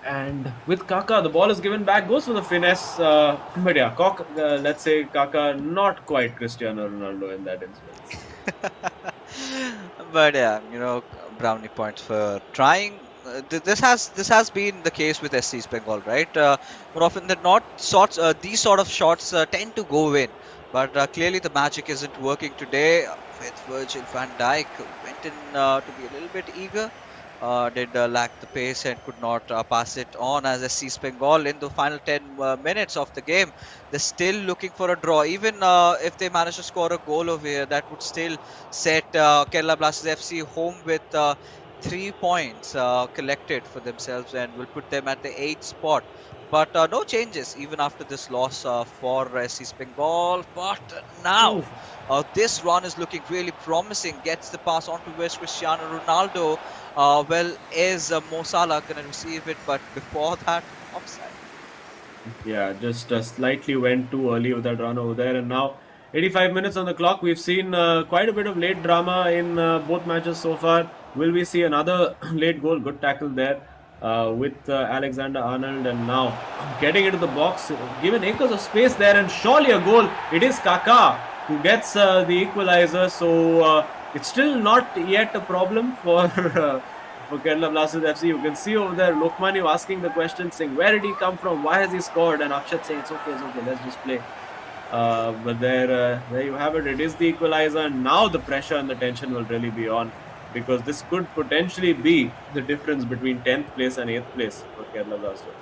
and with Kaka, the ball is given back, goes for the finesse. But yeah, let's say Kaka, not quite Cristiano Ronaldo in that instance. But yeah, you know, brownie points for trying. This has been the case with SC's Bengal, right? More often than not, these sort of shots tend to go in, but clearly the magic isn't working today. With Virgil van Dijk went in to be a little bit eager, did lack the pace and could not pass it on as SC's Bengal in the final 10 minutes of the game. They're still looking for a draw. Even if they manage to score a goal over here, that would still set Kerala Blasters FC home with 3 points collected for themselves and will put them at the 8th spot. But no changes even after this loss for SC's Bengal. But now Oof. this run is looking really promising. Gets the pass on towards Cristiano Ronaldo. Well, is Mo Salah going to receive it? But before that, offside. Yeah, just slightly went too early with that run over there. And now 85 minutes on the clock. We've seen quite a bit of late drama in both matches so far. Will we see another late goal? Good tackle there. with Alexander Arnold, and now getting into the box, given acres of space there, and surely a goal. It is Kaká who gets the equalizer, so it's still not yet a problem for for Kerala Blasters FC. You can see over there Lokmanu asking the question, saying, where did he come from? Why has he scored? And Akshat saying, it's okay, let's just play. But there you have it. It is the equalizer, and now the pressure and the tension will really be on, because this could potentially be the difference between 10th place and 8th place for Kerala Blasters.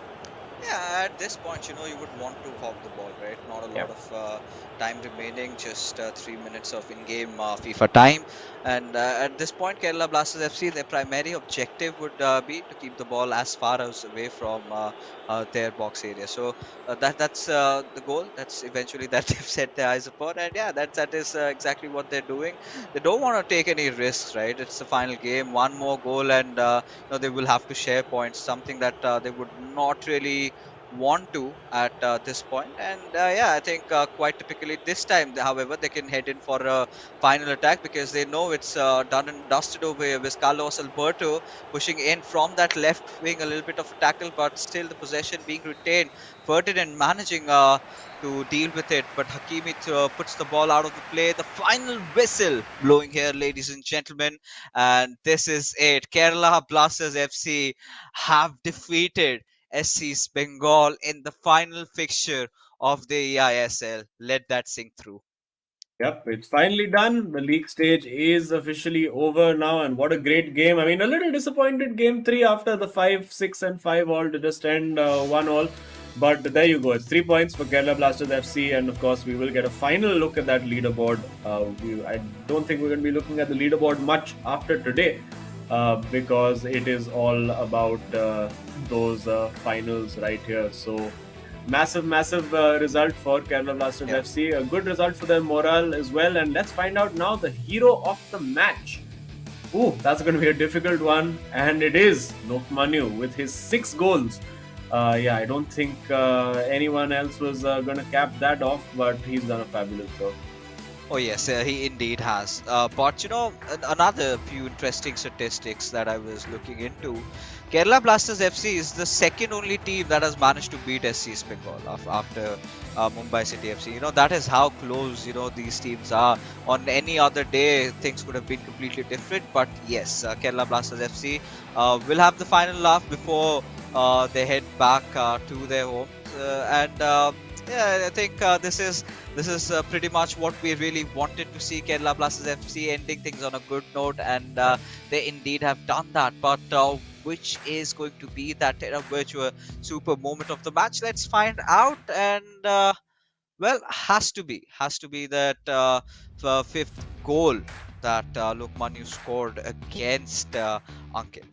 Yeah, at this point, you would want to hog the ball, right? Not a lot Yep. of time remaining, just 3 minutes of in-game FIFA time. And at this point, Kerala Blasters FC, their primary objective would be to keep the ball as far as away from their box area. So that's the goal. That's eventually that they've set their eyes upon. And yeah, that is exactly what they're doing. They don't want to take any risks, right? It's the final game. One more goal, and they will have to share points. Something that they would not really want to at this point. And yeah, I think quite typically this time, however, they can head in for a final attack, because they know it's done and dusted over here with Carlos Alberto pushing in from that left wing, a little bit of a tackle, but still the possession being retained. Ferdinand managing to deal with it, but Hakimi puts the ball out of the play. The final whistle blowing here, ladies and gentlemen, and this is it. Kerala Blasters FC have defeated SC's Bengal in the final fixture of the eISL. Let that sink through. Yep, it's finally done. The league stage is officially over now, and what a great game. I mean, a little disappointed game three after the 5, 6, and 5 all to just end 1 all. But there you go. It's 3 points for Kerala Blasters FC, and of course, we will get a final look at that leaderboard. I don't think we're going to be looking at the leaderboard much after today, because it is all about those finals right here. So, massive result for Kerala Blasters Yeah. FC. A good result for their morale as well. And let's find out now the hero of the match. Ooh, that's going to be a difficult one. And it is Lokmanu with his 6 goals. Yeah, I don't think anyone else was going to cap that off, but he's done a fabulous job. Oh yes, he indeed has. But another few interesting statistics that I was looking into. Kerala Blasters FC is the second only team that has managed to beat SC's Bengal after Mumbai City FC. That is how close these teams are. On any other day, things could have been completely different. But yes, Kerala Blasters FC will have the final laugh before they head back to their homes. Yeah, I think this is pretty much what we really wanted to see. Kerala Blasters FC ending things on a good note, and they indeed have done that. But which is going to be that Terra Virtua super moment of the match? Let's find out. And well, has to be that fifth goal that Lokmanu scored against Ankit.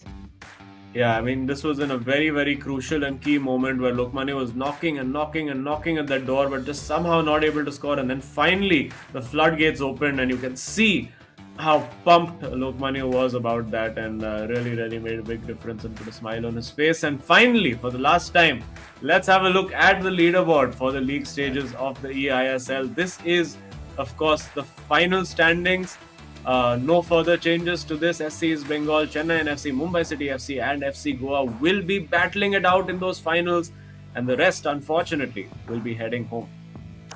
Yeah, I mean, this was in a very crucial and key moment where Lokmanu was knocking and knocking and knocking at that door, but just somehow not able to score. And then finally, the floodgates opened, and you can see how pumped Lokmanu was about that, and really made a big difference and put a smile on his face. And finally, for the last time, let's have a look at the leaderboard for the league stages of the eISL. This is, of course, the final standings. No further changes to this. SC's Bengal, Chennai FC, Mumbai City FC, and FC Goa will be battling it out in those finals, and the rest, unfortunately, will be heading home.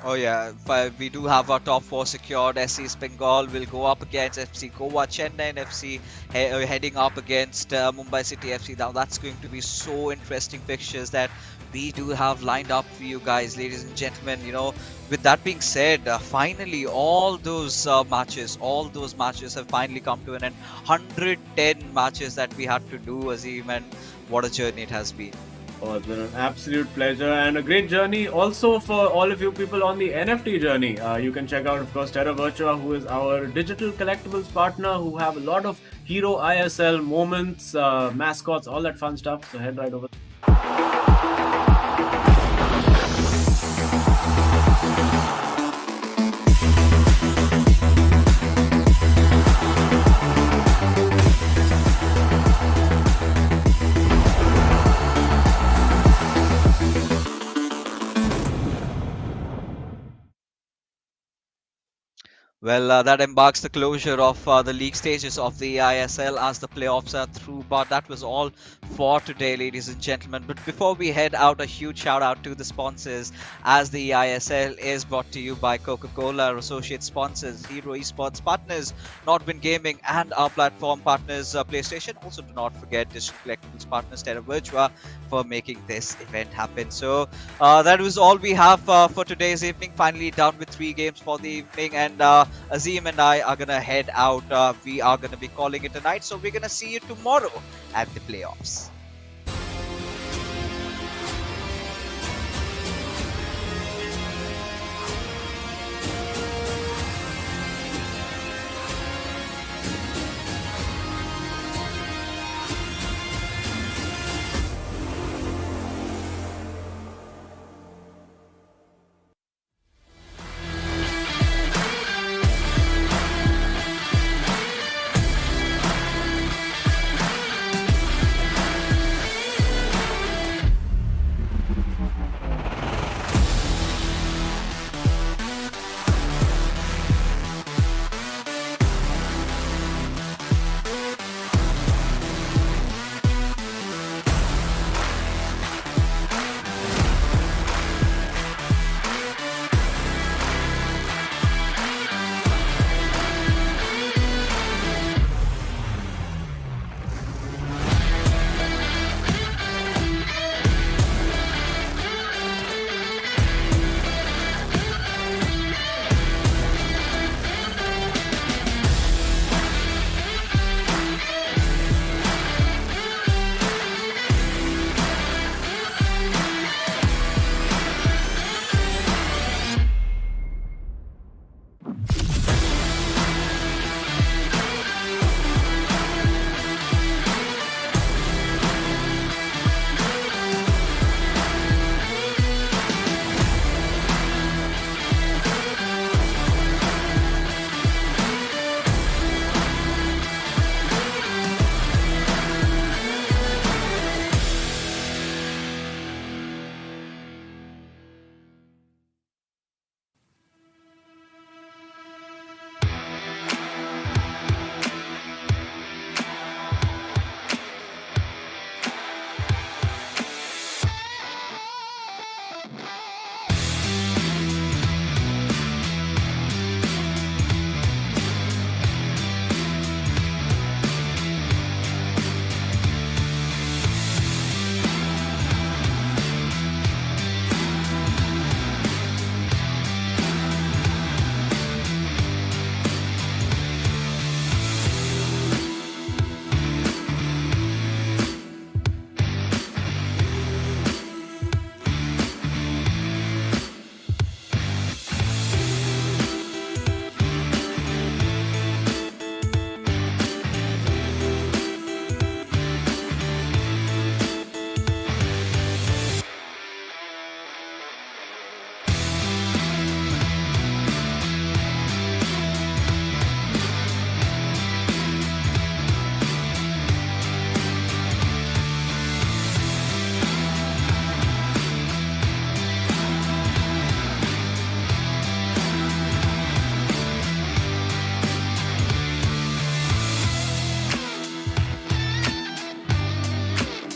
Oh yeah, we do have our top 4 secured. SC's Bengal will go up against FC Goa, Chennai FC heading up against Mumbai City FC. Now that's going to be so interesting fixtures that we do have lined up for you guys, ladies and gentlemen. With that being said, finally all those matches have finally come to an end. 110 matches that we had to do, Azim, and what a journey it has been. Oh, it's been an absolute pleasure and a great journey. Also, for all of you people on the NFT journey, you can check out, of course, Terra Virtua, who is our digital collectibles partner, who have a lot of hero ISL moments, mascots, all that fun stuff. So head right over. Well, that embarks the closure of the league stages of the eISL as the playoffs are through. But that was all for today, ladies and gentlemen. But before we head out, a huge shout out to the sponsors, as the eISL is brought to you by Coca-Cola, our associate sponsors, Hero Esports partners, Nodwin Gaming, and our platform partners, PlayStation. Also, do not forget Digital Collectibles partners, Terra Virtua, for making this event happen. So that was all we have for today's evening. Finally done with 3 games for the evening, and Azim and I are gonna head out. We are gonna be calling it a night, so we're gonna see you tomorrow at the playoffs.